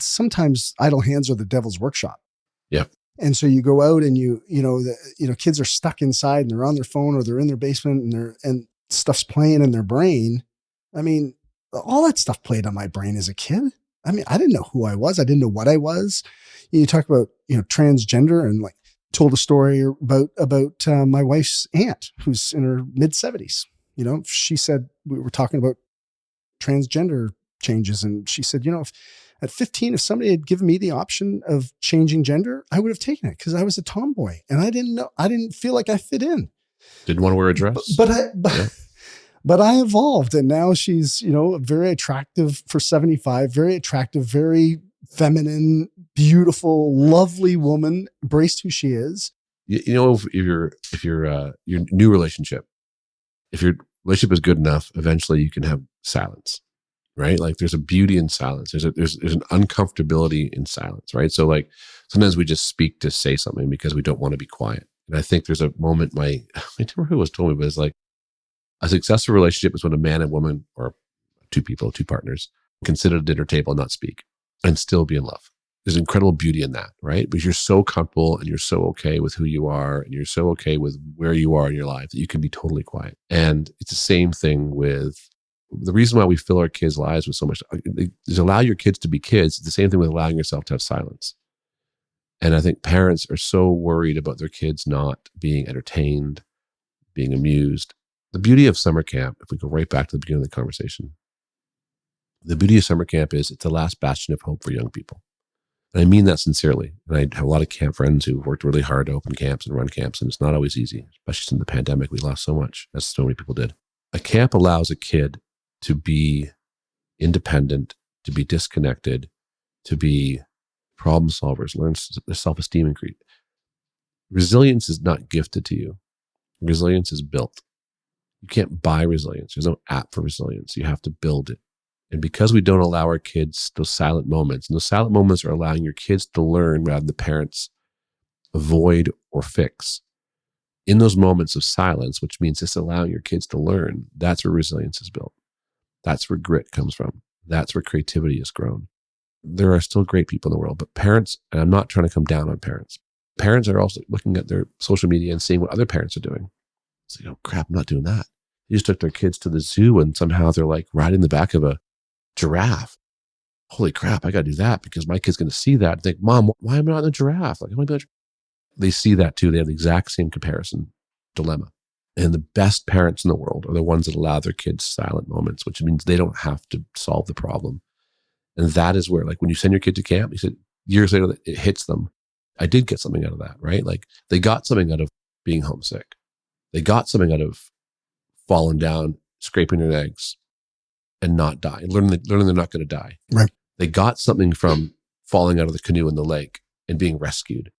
sometimes idle hands are the devil's workshop. Yeah. And so you go out and kids are stuck inside and they're on their phone or they're in their basement and stuff's playing in their brain. I mean, all that stuff played on my brain as a kid. I mean, I didn't know who I was. I didn't know what I was. You talk about, transgender, and like told a story about my wife's aunt who's in her mid 70s. She said, we were talking about transgender changes. And she said, if at 15, if somebody had given me the option of changing gender, I would have taken it because I was a tomboy and I didn't feel like I fit in. Didn't want to wear a dress. But I evolved, and now she's, very attractive for 75, very attractive, very feminine, beautiful, lovely woman, embraced who she is. If your new relationship, if your relationship is good enough, eventually you can have silence, right? Like there's a beauty in silence. There's an uncomfortability in silence, right? So like sometimes we just speak to say something because we don't want to be quiet. And I think there's a moment I don't remember who was told me, but it's like a successful relationship is when a man and woman, or two partners, can sit at a dinner table and not speak and still be in love. There's incredible beauty in that, right? Because you're so comfortable and you're so okay with who you are and you're so okay with where you are in your life that you can be totally quiet. And it's the same thing with the reason why we fill our kids' lives with so much is allow your kids to be kids. It's the same thing with allowing yourself to have silence. And I think parents are so worried about their kids not being entertained, being amused. The beauty of summer camp, if we go right back to the beginning of the conversation, the beauty of summer camp is it's the last bastion of hope for young people. And I mean that sincerely. And I have a lot of camp friends who worked really hard to open camps and run camps, and it's not always easy, especially in the pandemic. We lost so much, as so many people did. A camp allows a kid to be independent, to be disconnected, to be problem solvers, learn their self-esteem increase. Resilience is not gifted to you. Resilience is built. You can't buy resilience. There's no app for resilience. You have to build it. And because we don't allow our kids those silent moments, and those silent moments are allowing your kids to learn rather than the parents avoid or fix. In those moments of silence, which means just allowing your kids to learn, that's where resilience is built. That's where grit comes from. That's where creativity is grown. There are still great people in the world, but parents, and I'm not trying to come down on parents, parents are also looking at their social media and seeing what other parents are doing. It's like, oh crap, I'm not doing that. They just took their kids to the zoo and somehow they're like riding the back of a giraffe. Holy crap, I got to do that because my kid's going to see that and think, Mom, why am I not in a giraffe? Like, they see that too. They have the exact same comparison dilemma. And the best parents in the world are the ones that allow their kids silent moments, which means they don't have to solve the problem. And that is where, like, when you send your kid to camp, you said years later, it hits them. I did get something out of that, right? Like, they got something out of being homesick. They got something out of falling down, scraping their legs, and not die, learning they're not going to die. Right. They got something from falling out of the canoe in the lake and being rescued.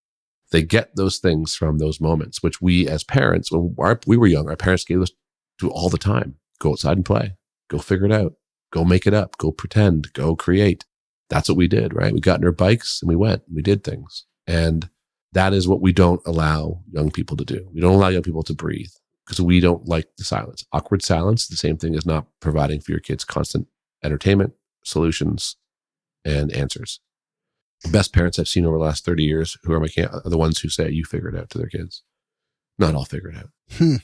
They get those things from those moments, which we as parents, when we were young, our parents gave us to all the time. Go outside and play. Go figure it out. Go make it up. Go pretend. Go create. That's what we did, right? We got in our bikes and we went. We did things. And that is what we don't allow young people to do. We don't allow young people to breathe because we don't like the silence. Awkward silence is the same thing as not providing for your kids constant entertainment, solutions, and answers. The best parents I've seen over the last 30 years who are are the ones who say, you figure it out to their kids. Not all figure it out.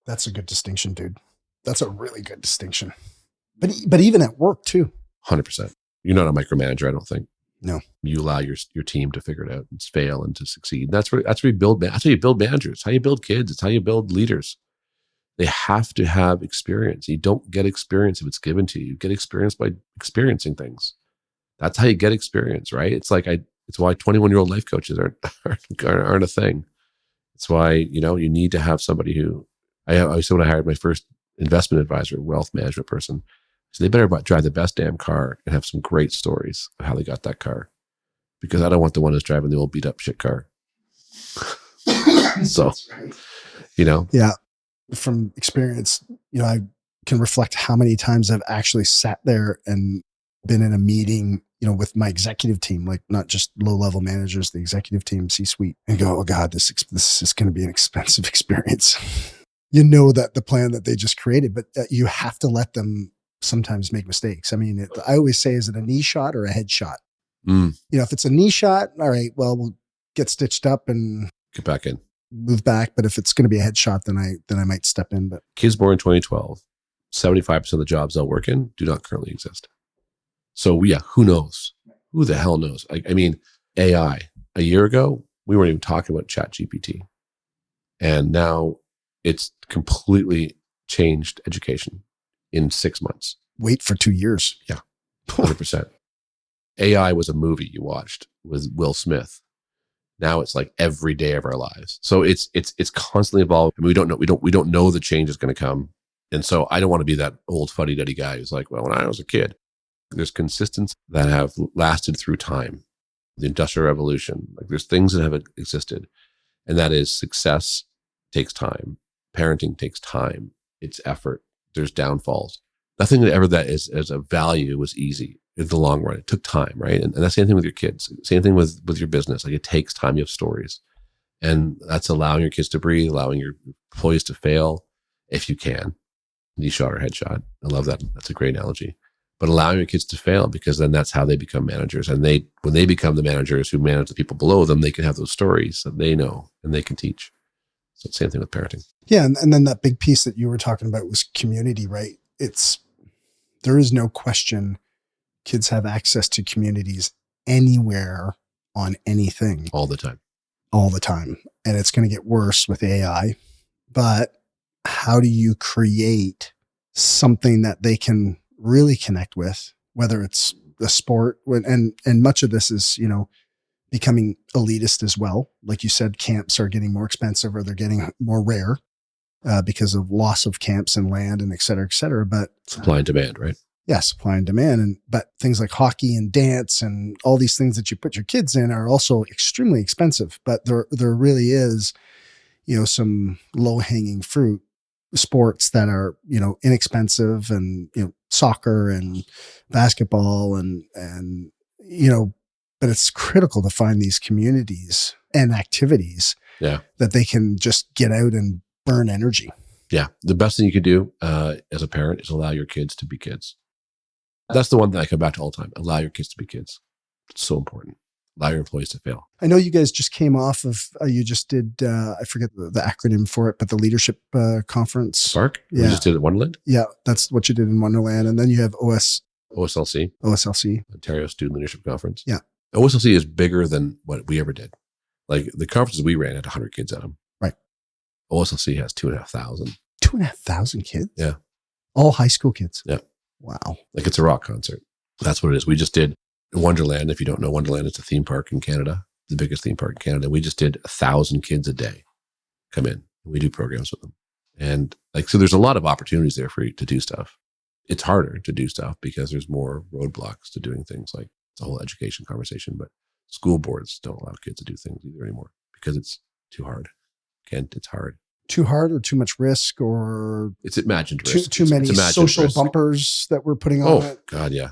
That's a good distinction, dude. That's a really good distinction. But even at work too. 100%. You're not a micromanager, I don't think. No. You allow your team to figure it out and fail and to succeed. That's where you build. That's how you build managers. It's how you build kids. It's how you build leaders. They have to have experience. You don't get experience if it's given to you. You get experience by experiencing things. That's how you get experience, right? It's like it's why 21-year-old life coaches aren't a thing. It's why, you need to have somebody who, I said when I hired my first investment advisor, wealth management person, so they better drive the best damn car and have some great stories of how they got that car, because I don't want the one who's driving the old beat up shit car. So, Yeah. From experience, I can reflect how many times I've actually sat there and been in a meeting, with my executive team, like not just low-level managers, the executive team, C-suite, and go, oh God, this is going to be an expensive experience. That the plan that they just created, but you have to let them sometimes make mistakes. I mean, I always say, is it a knee shot or a head shot? If it's a knee shot, all right, well, we'll get stitched up and get back in, move back. But if it's going to be a head shot, then I might step in. But kids born in 2012, 75% of the jobs they'll work in do not currently exist. So yeah, who knows? Who the hell knows? I mean, AI, a year ago, we weren't even talking about ChatGPT. And now it's completely changed education in 6 months. Wait for 2 years. Yeah, 100%. AI was a movie you watched with Will Smith. Now it's like every day of our lives. So it's constantly evolving. I mean, we don't know the change is going to come. And so I don't want to be that old fuddy-duddy guy who's like, well, when I was a kid, there's consistency that have lasted through time. The Industrial Revolution, like there's things that have existed. And that is success takes time. Parenting takes time. It's effort. There's downfalls. Nothing that ever that is as a value was easy in the long run. It took time, right? And that's the same thing with your kids. Same thing with your business. Like it takes time. You have stories. And that's allowing your kids to breathe, allowing your employees to fail if you can. Knee shot or headshot. I love that. That's a great analogy. But allowing your kids to fail, because then that's how they become managers. And when they become the managers who manage the people below them, they can have those stories that they know and they can teach. So same thing with parenting. Yeah. And then that big piece that you were talking about was community, right? There is no question kids have access to communities anywhere on anything. All the time. And it's going to get worse with AI. But how do you create something that they can really connect with, whether it's a sport, and much of this is, becoming elitist as well. Like you said, camps are getting more expensive or they're getting more rare because of loss of camps and land and et cetera, et cetera. But Supply and demand, right? yeah, supply and demand. But things like hockey and dance and all these things that you put your kids in are also extremely expensive. But there really is, some low hanging fruit sports that are, inexpensive, and, soccer and basketball and, but it's critical to find these communities and activities that they can just get out and burn energy. Yeah. The best thing you can do as a parent is allow your kids to be kids. That's the one that I come back to all the time. Allow your kids to be kids. It's so important. Allow your employees to fail. I know you guys just came off of, you just did, I forget the acronym for it, but the leadership conference. Spark? Yeah. We just did it at Wonderland? Yeah, that's what you did in Wonderland. And then you have OSLC, Ontario Student Leadership Conference. Yeah. OSLC is bigger than what we ever did. Like the conferences we ran had 100 kids at them. Right. OSLC has 2,500. 2,500 kids? Yeah. All high school kids? Yeah. Wow. Like it's a rock concert. That's what it is. We just did Wonderland. If you don't know Wonderland, it's a theme park in Canada, the biggest theme park in Canada. We just did 1,000 kids a day come in. We do programs with them. And so there's a lot of opportunities there for you to do stuff. It's harder to do stuff because there's more roadblocks to doing things, like it's a whole education conversation, but school boards don't allow kids to do things either anymore because it's too hard. It's hard. Too hard or too much risk, or it's imagined risk. Too many social risk. Bumpers that we're putting on it. Oh God, yeah.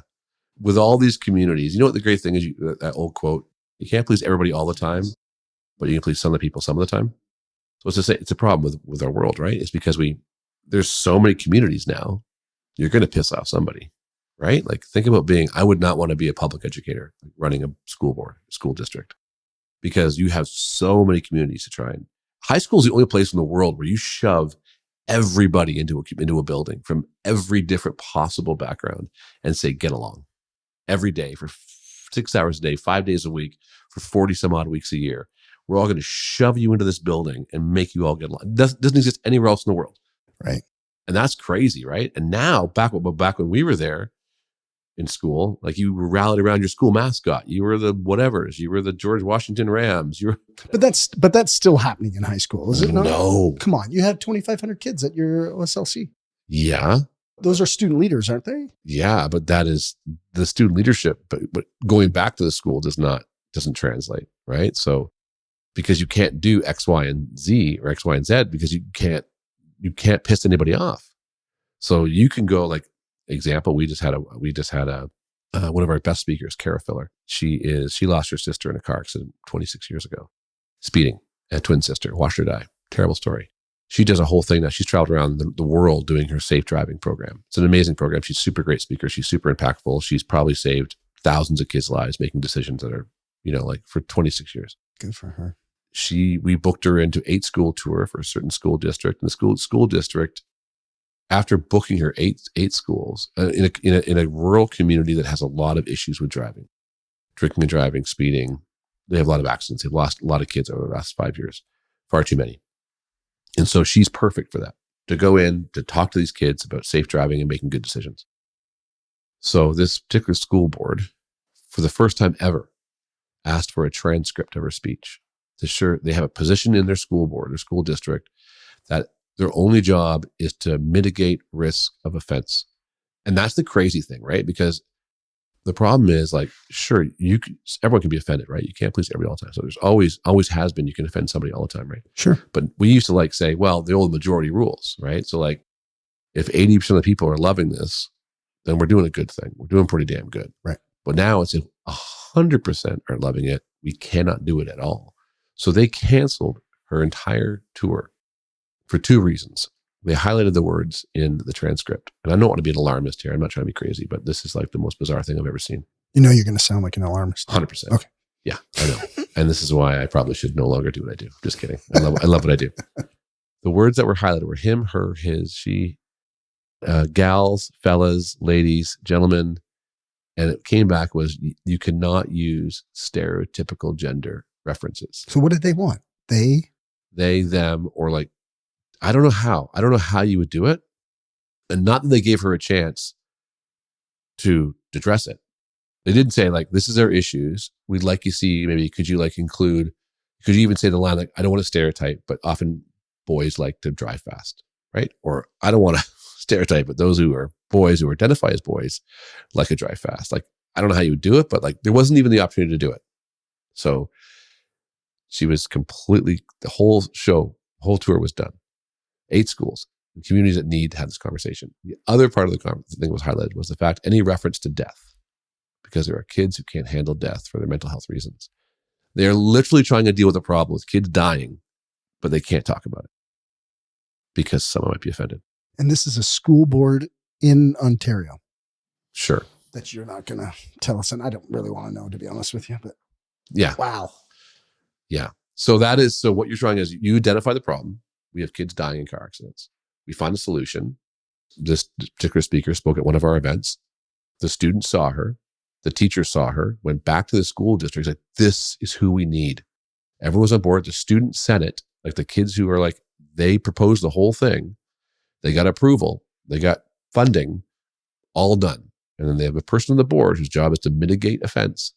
With all these communities, you know what the great thing is? That old quote: "You can't please everybody all the time, but you can please some of the people some of the time." So it's a problem with our world, right? It's because there's so many communities now. You're going to piss off somebody, right? Like think about I would not want to be a public educator running a school board, school district, because you have so many communities to try and. High school is the only place in the world where you shove everybody into a building from every different possible background and say, get along every day for 6 hours a day, 5 days a week for 40 some odd weeks a year. We're all going to shove you into this building and make you all get along. It doesn't exist anywhere else in the world. Right. And that's crazy, right? And now back when we were there in school, like you were rallied around your school mascot. You were the whatevers. You were the George Washington Rams. But that's still happening in high school, is it not? No. Come on. You have 2,500 kids at your OSLC. Yeah. Those are student leaders, aren't they? Yeah, but that is the student leadership. But going back to the school doesn't translate, right? So because you can't do X, Y, and Z or X, Y, and Z because you can't piss anybody off. So you can go example, we just had one of our best speakers, Kara Filler. She lost her sister in a car accident 26 years ago, speeding, a twin sister, watched her die. Terrible story. She does a whole thing now. She's traveled around the world doing her safe driving program. It's an amazing program. She's a super great speaker. She's super impactful. She's probably saved thousands of kids' lives making decisions that are, for 26 years. Good for her. We booked her into 8 school tour for a certain school district, and the school district, after booking her eight schools in a rural community that has a lot of issues with driving, drinking and driving, speeding, they have a lot of accidents. They've lost a lot of kids over the last 5 years, far too many. And so she's perfect for that, to go in, to talk to these kids about safe driving and making good decisions. So this particular school board, for the first time ever, asked for a transcript of her speech. They have a position in their school board, their school district, that their only job is to mitigate risk of offense. And that's the crazy thing, right? Because the problem is sure, everyone can be offended, right? You can't please everybody all the time. So there's always has been, you can offend somebody all the time, right? Sure. But we used to say, well, the old majority rules, right? So if 80% of the people are loving this, then we're doing a good thing. We're doing pretty damn good. Right. But now it's if 100% aren't loving it, we cannot do it at all. So they canceled her entire tour for 2 reasons. They highlighted the words in the transcript. And I don't want to be an alarmist here. I'm not trying to be crazy, but this is the most bizarre thing I've ever seen. You're going to sound like an alarmist. 100%. Okay. Yeah, I know. And this is why I probably should no longer do what I do. Just kidding. I love what I do. The words that were highlighted were him, her, his, she, gals, fellas, ladies, gentlemen. And it came back was you cannot use stereotypical gender references. So what did they want? They, them, or I don't know how you would do it. And not that they gave her a chance to address it. They didn't say like, this is our issues. We'd like you see, maybe could you even say the line like, I don't want to stereotype, but often boys like to drive fast, right? Or I don't want to stereotype, but those who are boys who identify as boys like to drive fast. Like, I don't know how you would do it, but like there wasn't even the opportunity to do it. So she was completely, the whole tour was done. 8 schools, communities that need to have this conversation. The other part of the thing that was highlighted was the fact any reference to death, because there are kids who can't handle death for their mental health reasons. They are literally trying to deal with a problem with kids dying, but they can't talk about it because someone might be offended. And this is a school board in Ontario. Sure. That you're not going to tell us. And I don't really want to know, to be honest with you, but yeah. Wow. Yeah. So what you're trying is you identify the problem. We have kids dying in car accidents. We find a solution. This particular speaker spoke at one of our events. The students saw her. The teacher saw her, went back to the school district, like, this is who we need. Everyone was on board. The student senate, like the kids who are like, they proposed the whole thing. They got approval. They got funding, all done. And then they have a person on the board whose job is to mitigate offense.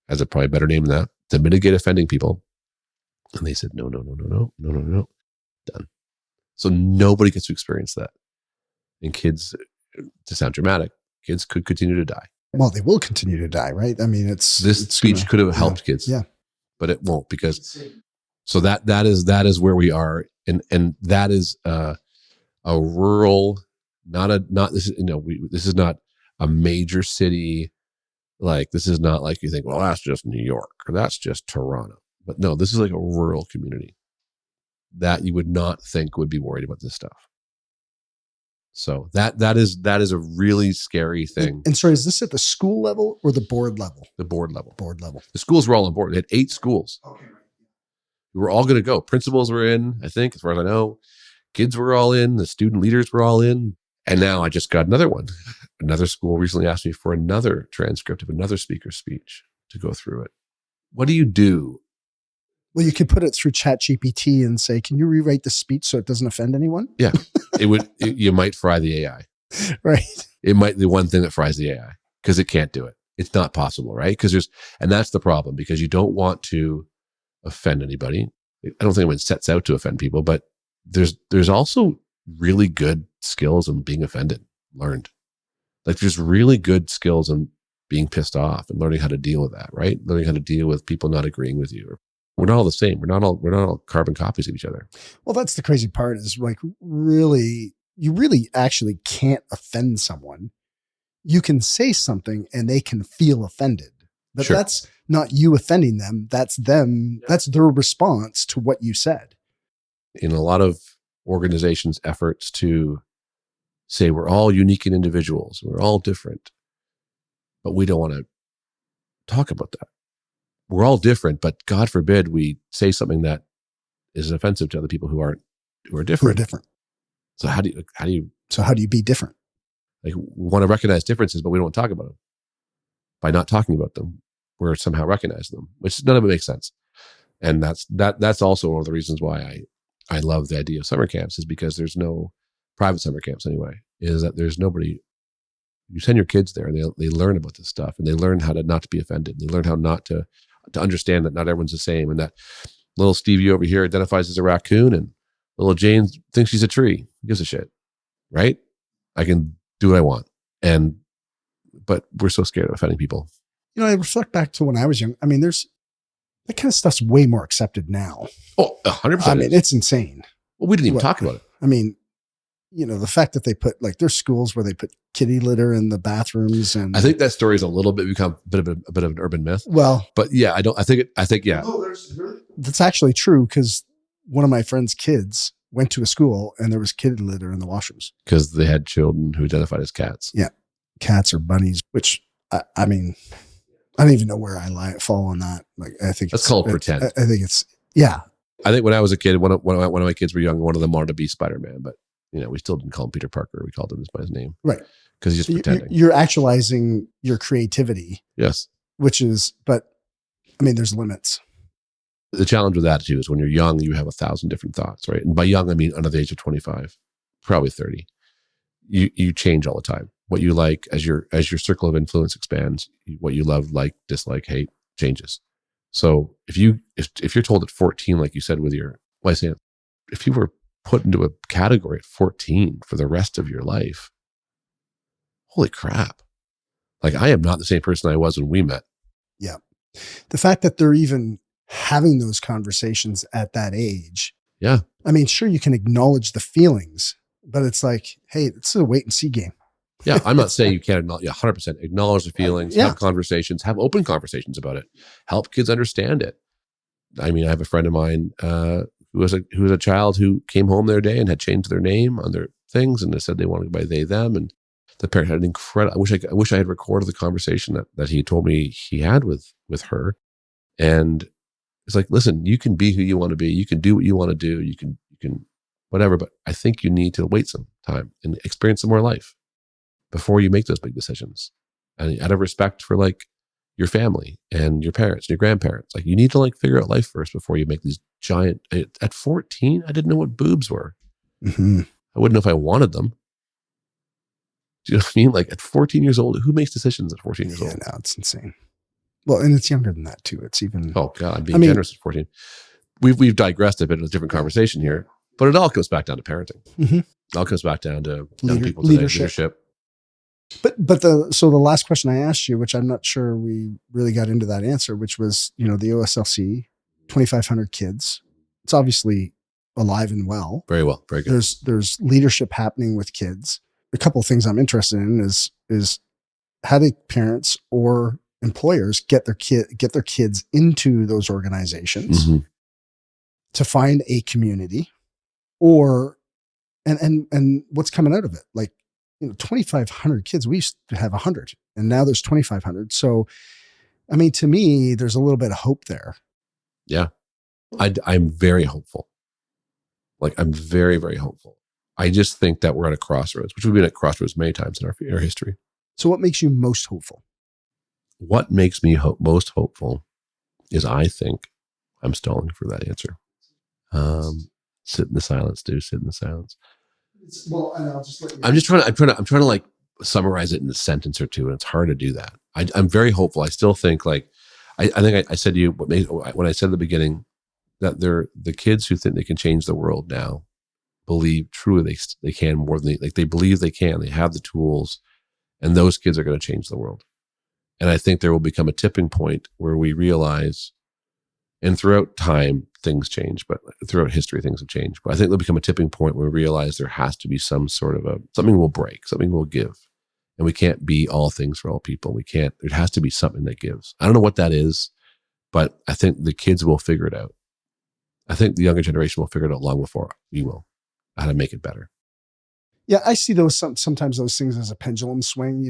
Has a probably better name than that, to mitigate offending people. And they said, no. Done. So nobody gets to experience that. And kids, to sound dramatic, kids could continue to die. Well, they will continue to die, right? I mean, this speech could have helped kids, but it won't, because so that is where we are, and that is a rural, this is not a major city. Like, this is not like you think, well, that's just New York or that's just Toronto, but no, this is like a rural community that you would not think would be worried about this stuff. So that is a really scary thing. And sorry, is this at the school level or the board level? The board level. Board level. The schools were all on board. They had 8 schools. Okay. We were all going to go. Principals were in, I think, as far as I know. Kids were all in. The student leaders were all in. And now I just got another one. Another school recently asked me for another transcript of another speaker's speech to go through it. What do you do? Well, you could put it through ChatGPT and say, can you rewrite the speech so it doesn't offend anyone? Yeah. You might fry the AI. Right. It might be the one thing that fries the AI, because it can't do it. It's not possible, right? And that's the problem, because you don't want to offend anybody. I don't think anyone sets out to offend people, but there's also really good skills in being offended, learned. Like, there's really good skills in being pissed off and learning how to deal with that, right? Learning how to deal with people not agreeing with you. We're not all the same. We're not all carbon copies of each other. Well, that's the crazy part, is like, you really actually can't offend someone. You can say something and they can feel offended, but Sure. That's not you offending them. That's them. That's their response to what you said. In a lot of organizations' efforts to say we're all unique individuals, we're all different, but we don't want to talk about that. We're all different, but God forbid we say something that is offensive to other people who are different. Who are different. So how do you be different? Like, we want to recognize differences, but we don't want to talk about them. By not talking about them, we're somehow recognizing them, which none of it makes sense. And that's also one of the reasons why I love the idea of summer camps, is because there's no private summer camps anyway, is that there's nobody. You send your kids there and they learn about this stuff, and they learn how to not to be offended. They learn how not to understand that not everyone's the same, and that little Stevie over here identifies as a raccoon and little Jane thinks she's a tree. Who gives a shit, right? I can do what I want. But we're so scared of offending people. I reflect back to when I was young. I mean, that kind of stuff's way more accepted now. Oh, 100%. I mean, it's insane. Well, we didn't even talk about it. I mean, the fact that they put, like, there's schools where they put kitty litter in the bathrooms, and I think that story is a little bit become a bit of an urban myth. Well, but yeah, I think yeah. That's actually true, because one of my friend's kids went to a school and there was kitty litter in the washrooms because they had children who identified as cats. Yeah, cats or bunnies. Which I mean, I don't even know where I fall on that. Like, I think that's called pretend. I think it's yeah. I think when I was a kid, when my kids were young, one of them wanted to be Spider-Man, but we still didn't call him Peter Parker. We called him by his name, right? Because he's just pretending. You're actualizing your creativity. Yes, but I mean, there's limits. The challenge with that too is when you're young, you have 1,000 different thoughts, right? And by young, I mean under the age of 25, probably 30. You change all the time. what you like as your circle of influence expands, what you love, like, dislike, hate changes. So if you're told at 14, like you said with your license, if you were put into a category at 14 for the rest of your life, holy crap. Like, I am not the same person I was when we met. Yeah. The fact that they're even having those conversations at that age. Yeah. I mean, sure, you can acknowledge the feelings, but it's like, hey, it's a wait and see game. Yeah. I'm not saying you can't acknowledge, 100% acknowledge the feelings, Yeah. have conversations, have open conversations about it, help kids understand it. I mean, I have a friend of mine who was a child who came home the other day and had changed their name on their things, and they said they wanted to by they, them. And the parent had an incredible, I wish I had recorded the conversation that he told me he had with her. And it's like, listen, you can be who you want to be. You can do what you want to do. You can whatever, but I think you need to wait some time and experience some more life before you make those big decisions. And out of respect for like your family and your parents and your grandparents, like, you need to like figure out life first before you make these giant. At 14, I didn't know what boobs were. Mm-hmm. I wouldn't know if I wanted them. Do you know what I mean? Like, at 14 years old, who makes decisions at 14 years old? Yeah, no, it's insane. Well, and it's younger than that too. It's even. Oh God, I'm being generous at 14. We've digressed a bit in a different conversation here, but it all comes back down to parenting. Mm-hmm. It all comes back down to young people today, leadership. But the last question I asked you, which I'm not sure we really got into that answer, which was, the OSLC, 2,500 kids. It's obviously alive and well. Very well, very good. There's leadership happening with kids. A couple of things I'm interested in is how do parents or employers get their kids into those organizations to find a community, or and what's coming out of it? Like, 2,500 kids. We used to have 100, and now there's 2,500. So, I mean, to me, there's a little bit of hope there. Yeah, I'm very hopeful. Like, I'm very, very hopeful. I just think that we're at a crossroads, which we've been at crossroads many times in our history. So what makes you most hopeful? What makes me most hopeful is, I think, I'm stalling for that answer. Sit in the silence, dude. Sit in the silence. Well, and I'll just let you. I'm trying to like summarize it in a sentence or two, and it's hard to do that. I'm very hopeful. I still think, like, I think I said to you when I said at the beginning that the kids who think they can change the world now believe truly they can more than they believe they can. They have the tools, and those kids are going to change the world. And I think there will become a tipping point where we realize, and throughout time, things change, but throughout history, things have changed. But I think there'll become a tipping point where we realize there has to be some sort of something will break, something will give. And we can't be all things for all people. There has to be something that gives. I don't know what that is, but I think the kids will figure it out. I think the younger generation will figure it out long before we will, how to make it better. Yeah, I see sometimes those things as a pendulum swing.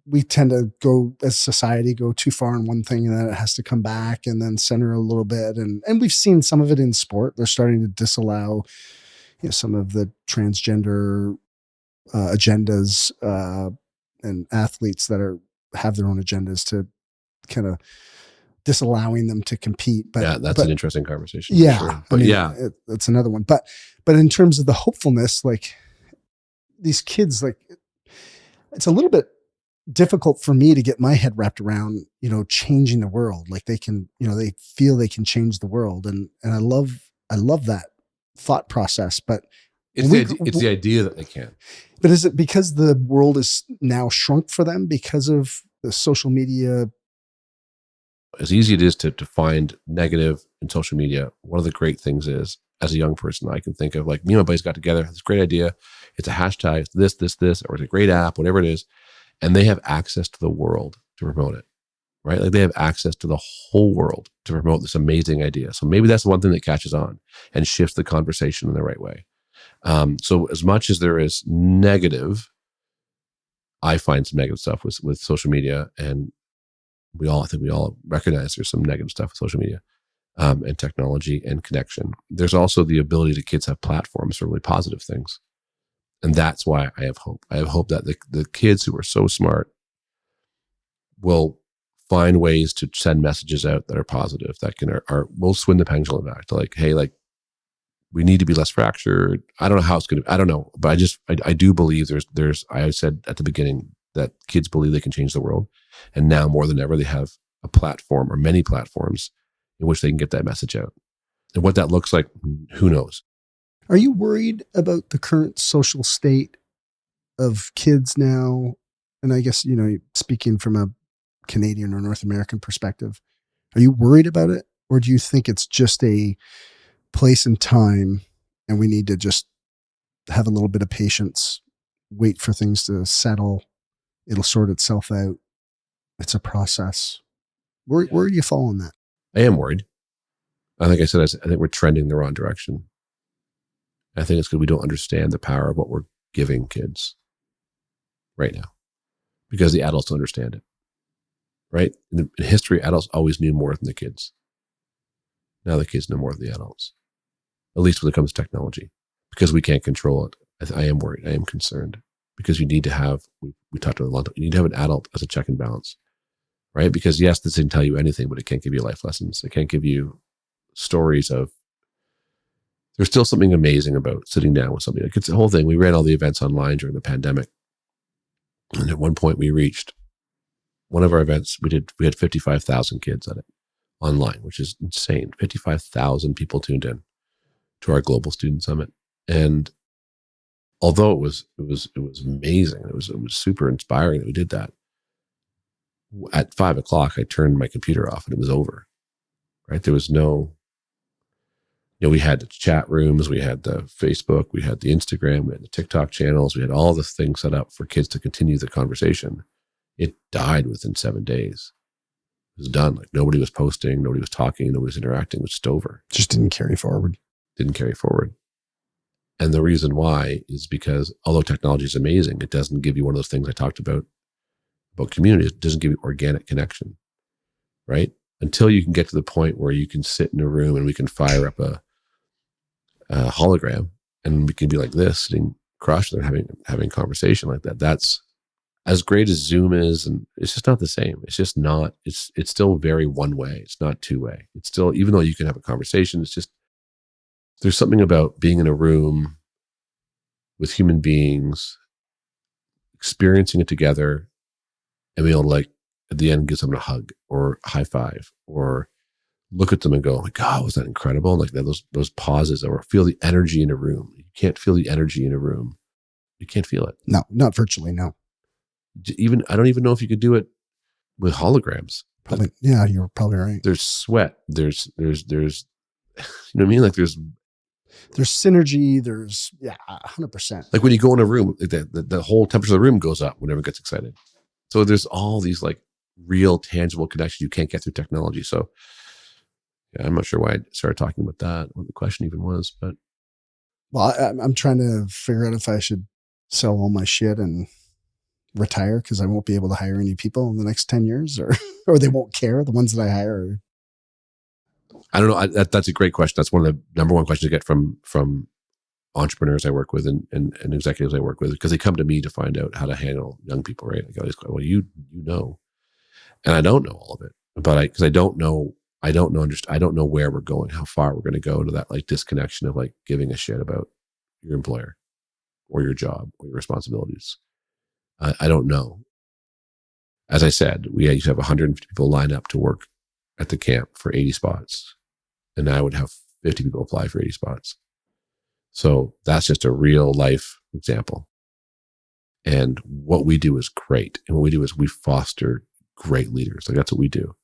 We tend to go, as society, go too far in one thing, and then it has to come back and then center a little bit. And we've seen some of it in sport. They're starting to disallow, some of the transgender agendas and athletes that have their own agendas, to kind of disallowing them to compete. But yeah, that's an interesting conversation. Yeah, for sure. That's another one. But in terms of the hopefulness, like, these kids, like, it's a little bit difficult for me to get my head wrapped around, changing the world. Like, they can, they feel they can change the world. And I love that thought process, but it's the idea that they can. But is it because the world is now shrunk for them because of the social media? As easy it is to find negative in social media, one of the great things is, as a young person, I can think of, like, me and my buddies got together, this great idea. It's a hashtag, it's this, or it's a great app, whatever it is. And they have access to the world to promote it, right? Like, they have access to the whole world to promote this amazing idea. So maybe that's the one thing that catches on and shifts the conversation in the right way. So as much as there is negative, I find some negative stuff with social media, and I think we all recognize there's some negative stuff with social media and technology and connection. There's also the ability that kids have platforms for really positive things. And that's why I have hope. I have hope that the kids who are so smart will find ways to send messages out that are positive, that will swing the pendulum back to, like, hey, like, we need to be less fractured. I don't know how it's going to, I don't know, but I do believe I said at the beginning that kids believe they can change the world. And now more than ever, they have a platform or many platforms in which they can get that message out. And what that looks like, who knows? Are you worried about the current social state of kids now? And I guess, speaking from a Canadian or North American perspective, are you worried about it? Or do you think it's just a place and time and we need to just have a little bit of patience, wait for things to settle? It'll sort itself out. It's a process. Where do you fall on that? I am worried. I think we're trending the wrong direction. I think it's because we don't understand the power of what we're giving kids right now, because the adults don't understand it. Right? In history, adults always knew more than the kids. Now the kids know more than the adults, at least when it comes to technology, because we can't control it. I am worried. I am concerned, because you need to have, we talked about it a long time, you need to have an adult as a check and balance, right? Because yes, this didn't tell you anything, but it can't give you life lessons. It can't give you stories of, there's still something amazing about sitting down with somebody. Like, it's the whole thing. We ran all the events online during the pandemic. And at one point we reached one of our events, we had 55,000 kids at it online, which is insane. 55,000 people tuned in to our global student summit. And although it was amazing, it was super inspiring that we did that. At 5:00, I turned my computer off and it was over. Right? There was no, we had the chat rooms, we had the Facebook, we had the Instagram, we had the TikTok channels, we had all the things set up for kids to continue the conversation. It died within 7 days. It was done. Like, nobody was posting, nobody was talking, nobody was interacting. It was just over. Just didn't carry forward. And the reason why is because although technology is amazing, it doesn't give you one of those things I talked about community. It doesn't give you organic connection, right? Until you can get to the point where you can sit in a room and we can fire up a hologram and we can be like this, sitting across there having conversation like that. That's as great as Zoom is, and it's just not the same. It's just not, it's still very one way. It's not two way. It's still, even though you can have a conversation, it's just, there's something about being in a room with human beings, experiencing it together, and being able to, like, at the end, give someone a hug or a high five or look at them and go, oh my God, was that incredible? Like that, those pauses, or feel the energy in a room. You can't feel the energy in a room. You can't feel it. No, not virtually. No. I don't even know if you could do it with holograms. Probably, yeah, you're probably right. There's sweat. There's, you know what I mean? Like there's synergy. There's 100%. Like when you go in a room, the whole temperature of the room goes up when everyone gets excited. So there's all these like real tangible connections you can't get through technology. So yeah, I'm not sure why I started talking about that, what the question even was, but. Well, I'm trying to figure out if I should sell all my shit and retire because I won't be able to hire any people in the next 10 years or they won't care. The ones that I hire. I don't know. That's a great question. That's one of the number one questions I get from entrepreneurs I work with and executives I work with, because they come to me to find out how to handle young people, right? Like, well, you know, and I don't know all of it, but because I don't know where we're going, how far we're going to go to that like disconnection of like giving a shit about your employer or your job or your responsibilities. I don't know. As I said, we used to have 150 people line up to work at the camp for 80 spots. And I would have 50 people apply for 80 spots. So that's just a real life example. And what we do is great. And what we do is we foster great leaders. Like that's what we do.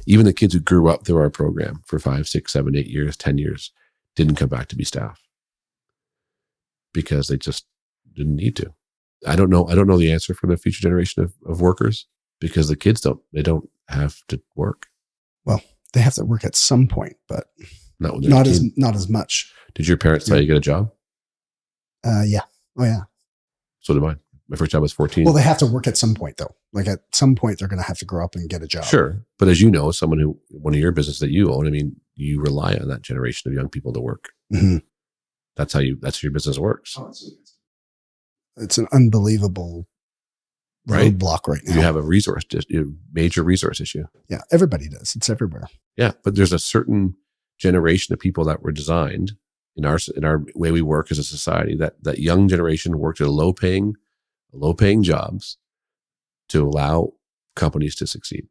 Even the kids who grew up through our program for 5, 6, 7, 8 years, 10 years, didn't come back to be staff because they just didn't need to. I don't know the answer for the future generation of workers, because the kids don't have to work. Well, they have to work at some point, but not as much. Did your parents tell you to get a job? Yeah. Oh yeah. So did mine. My first job was 14. Well, they have to work at some point though. Like at some point they're going to have to grow up and get a job. Sure. But as you know, one of your businesses that you own, I mean, you rely on that generation of young people to work. Mm-hmm. That's how your business works. Oh, it's an unbelievable roadblock right now. You have a major resource issue. Yeah, everybody does. It's everywhere. Yeah, but there's a certain generation of people that were designed in our way we work as a society, that young generation worked at low paying jobs to allow companies to succeed.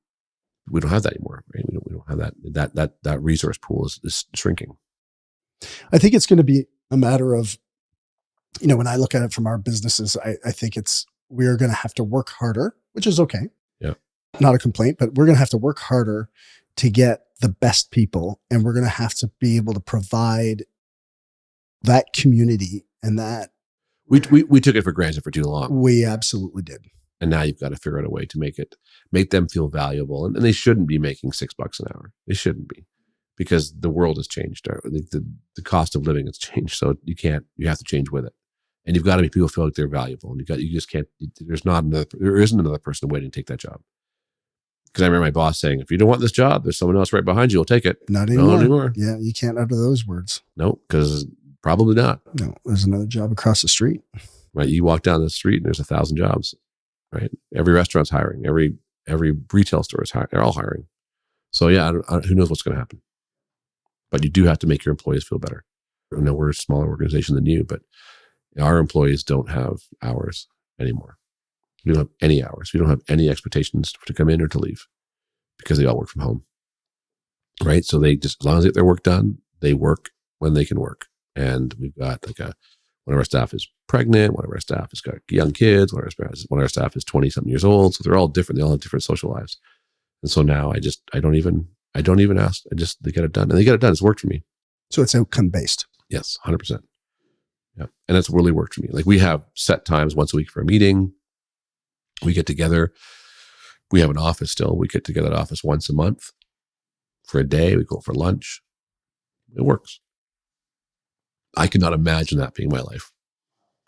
We don't have that anymore, right? We don't have that resource pool is shrinking. I think it's going to be a matter of, when I look at it from our businesses, I think we're going to have to work harder, which is okay. Yeah. Not a complaint, but we're going to have to work harder to get the best people. And we're going to have to be able to provide that community and that. We took it for granted for too long. We absolutely did. And now you've got to figure out a way to make them feel valuable. And they shouldn't be making $6 an hour. They shouldn't be, because the world has changed. The cost of living has changed. So you have to change with it. And you've got to make people feel like they're valuable. And you just can't, there isn't another person waiting to take that job. Because I remember my boss saying, if you don't want this job, there's someone else right behind you who'll take it. Not anymore. Yeah, you can't utter those words. No, because probably not. No, there's another job across the street. Right. You walk down the street and there's 1,000 jobs. Right. Every restaurant's hiring. Every retail store is hiring. They're all hiring. So yeah, who knows what's going to happen? But you do have to make your employees feel better. I know we're a smaller organization than you, but our employees don't have hours anymore. We don't have any hours. We don't have any expectations to come in or to leave, because they all work from home. Right. So they just, as long as they get their work done, they work when they can work. And we've got one of our staff is pregnant. One of our staff has got young kids. One of our staff is 20 something years old. So they're all different. They all have different social lives. And so now I don't even ask. They get it done, and they get it done. It's worked for me. So it's outcome based. Yes. 100%. Yeah. And it's really worked for me. Like, we have set times once a week for a meeting. We get together. We have an office still. We get together at office once a month for a day. We go for lunch. It works. I could not imagine that being my life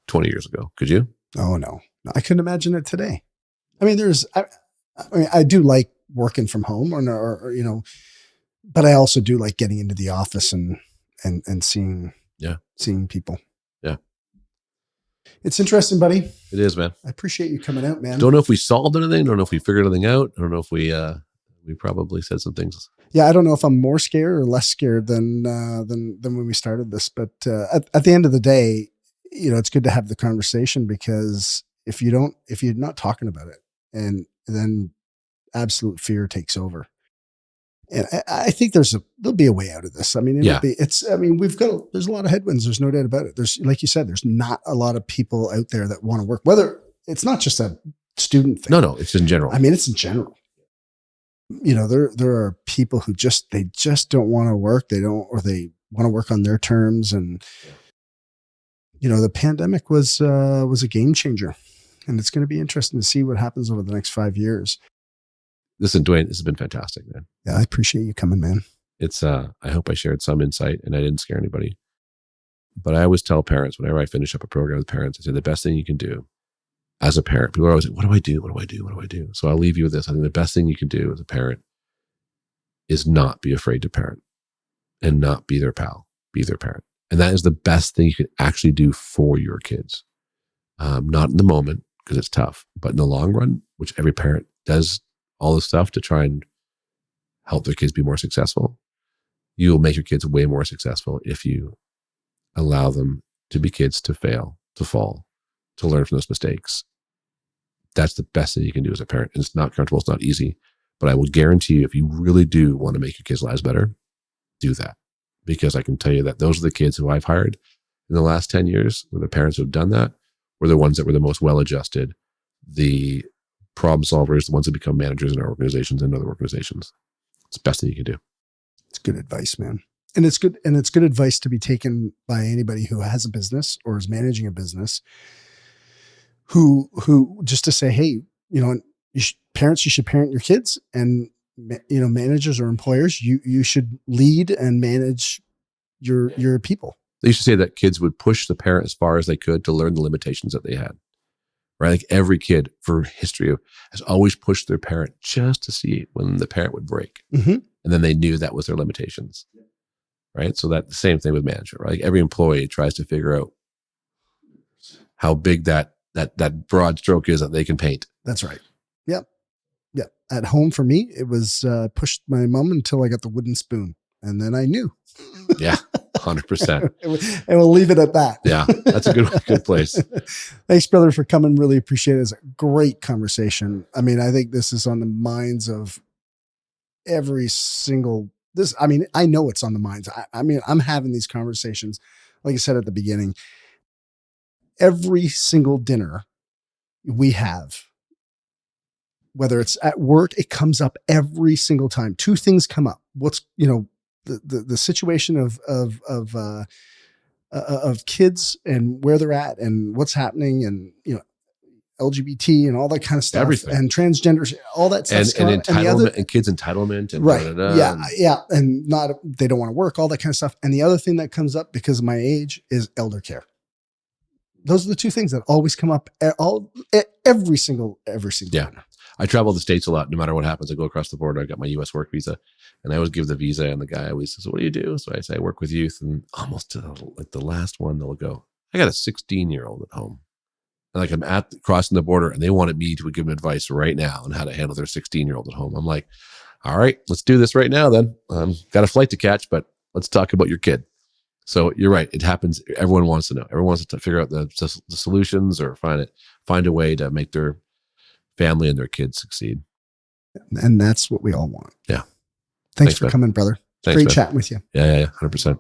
20 years ago. Could you? Oh, no. I couldn't imagine it today. I mean, I do like working from home or but I also do like getting into the office and seeing people. Yeah. It's interesting, buddy. It is, man. I appreciate you coming out, man. Don't know if we solved anything. Don't know if we figured anything out. I don't know if we probably said some things. Yeah, I don't know if I'm more scared or less scared than when we started this. But at the end of the day, it's good to have the conversation, because if you're not talking about it, and then absolute fear takes over. And I think there'll be a way out of this. I mean, there's a lot of headwinds. There's no doubt about it. There's, like you said, there's not a lot of people out there that want to work, whether it's not just a student thing. No, it's in general. I mean, it's in general. There are people who just don't want to work. They want to work on their terms. And, the pandemic was a game changer, and it's going to be interesting to see what happens over the next 5 years. Listen, Dwayne, this has been fantastic, man. Yeah, I appreciate you coming, man. It's, I hope I shared some insight and I didn't scare anybody. But I always tell parents, whenever I finish up a program with parents, I say the best thing you can do as a parent, people are always like, what do I do? What do I do? What do I do? So I'll leave you with this. I think the best thing you can do as a parent is not be afraid to parent, and not be their pal, be their parent. And that is the best thing you can actually do for your kids. Not in the moment, because it's tough, but in the long run, which every parent does all this stuff to try and help their kids be more successful. You will make your kids way more successful if you allow them to be kids, to fail, to fall, to learn from those mistakes. That's the best thing you can do as a parent. And it's not comfortable. It's not easy, but I will guarantee you, if you really do want to make your kids' lives better, do that. Because I can tell you that those are the kids who I've hired in the last 10 years, where the parents who have done that were the ones that were the most well-adjusted, the problem solvers, the ones that become managers in our organizations and other organizations. It's the best thing you can do. It's good advice, man. And it's good advice to be taken by anybody who has a business or is managing a business, who just to say, hey, parents, you should parent your kids, and managers or employers, you should lead and manage your people. They used to say that kids would push the parent as far as they could to learn the limitations that they had. Right? Like, every kid for history has always pushed their parent just to see when the parent would break. Mm-hmm. And then they knew that was their limitations. Right? So that the same thing with management, right? Like, every employee tries to figure out how big that broad stroke is that they can paint. That's right. Yep. Yep. At home for me, it was pushed my mom until I got the wooden spoon. And then I knew. Yeah. 100%. And we'll leave it at that. Yeah, that's a good place. Thanks, brother, for coming. Really appreciate it. It's a great conversation. I mean, I think this is on the minds of every single this. I mean, I know it's on the minds. I mean, I'm having these conversations, like I said at the beginning, every single dinner we have, whether it's at work, it comes up every single time. Two things come up. What's, the situation of kids and where they're at and what's happening, and, LGBT and all that kind of stuff, Everything. and transgender, all that stuff. And entitlement and kids entitlement. And right. Yeah. And they don't want to work, all that kind of stuff. And the other thing that comes up because of my age is elder care. Those are the two things that always come up every single time. I travel the States a lot. No matter what happens, I go across the border. I got my US work visa, and I always give the visa, and the guy always says, "What do you do?" So I say, "I work with youth." And almost like the last one, they'll go, "I got a 16-year-old at home." And like I'm crossing the border, and they wanted me to give them advice right now on how to handle their 16-year-old at home. I'm like, "All right, let's do this right now then. Got a flight to catch, but let's talk about your kid." So you're right. It happens. Everyone wants to know. Everyone wants to figure out the solutions or find a way to make their family and their kids succeed. And that's what we all want. Yeah. Thanks for coming, brother. Great chatting with you. Yeah. 100%.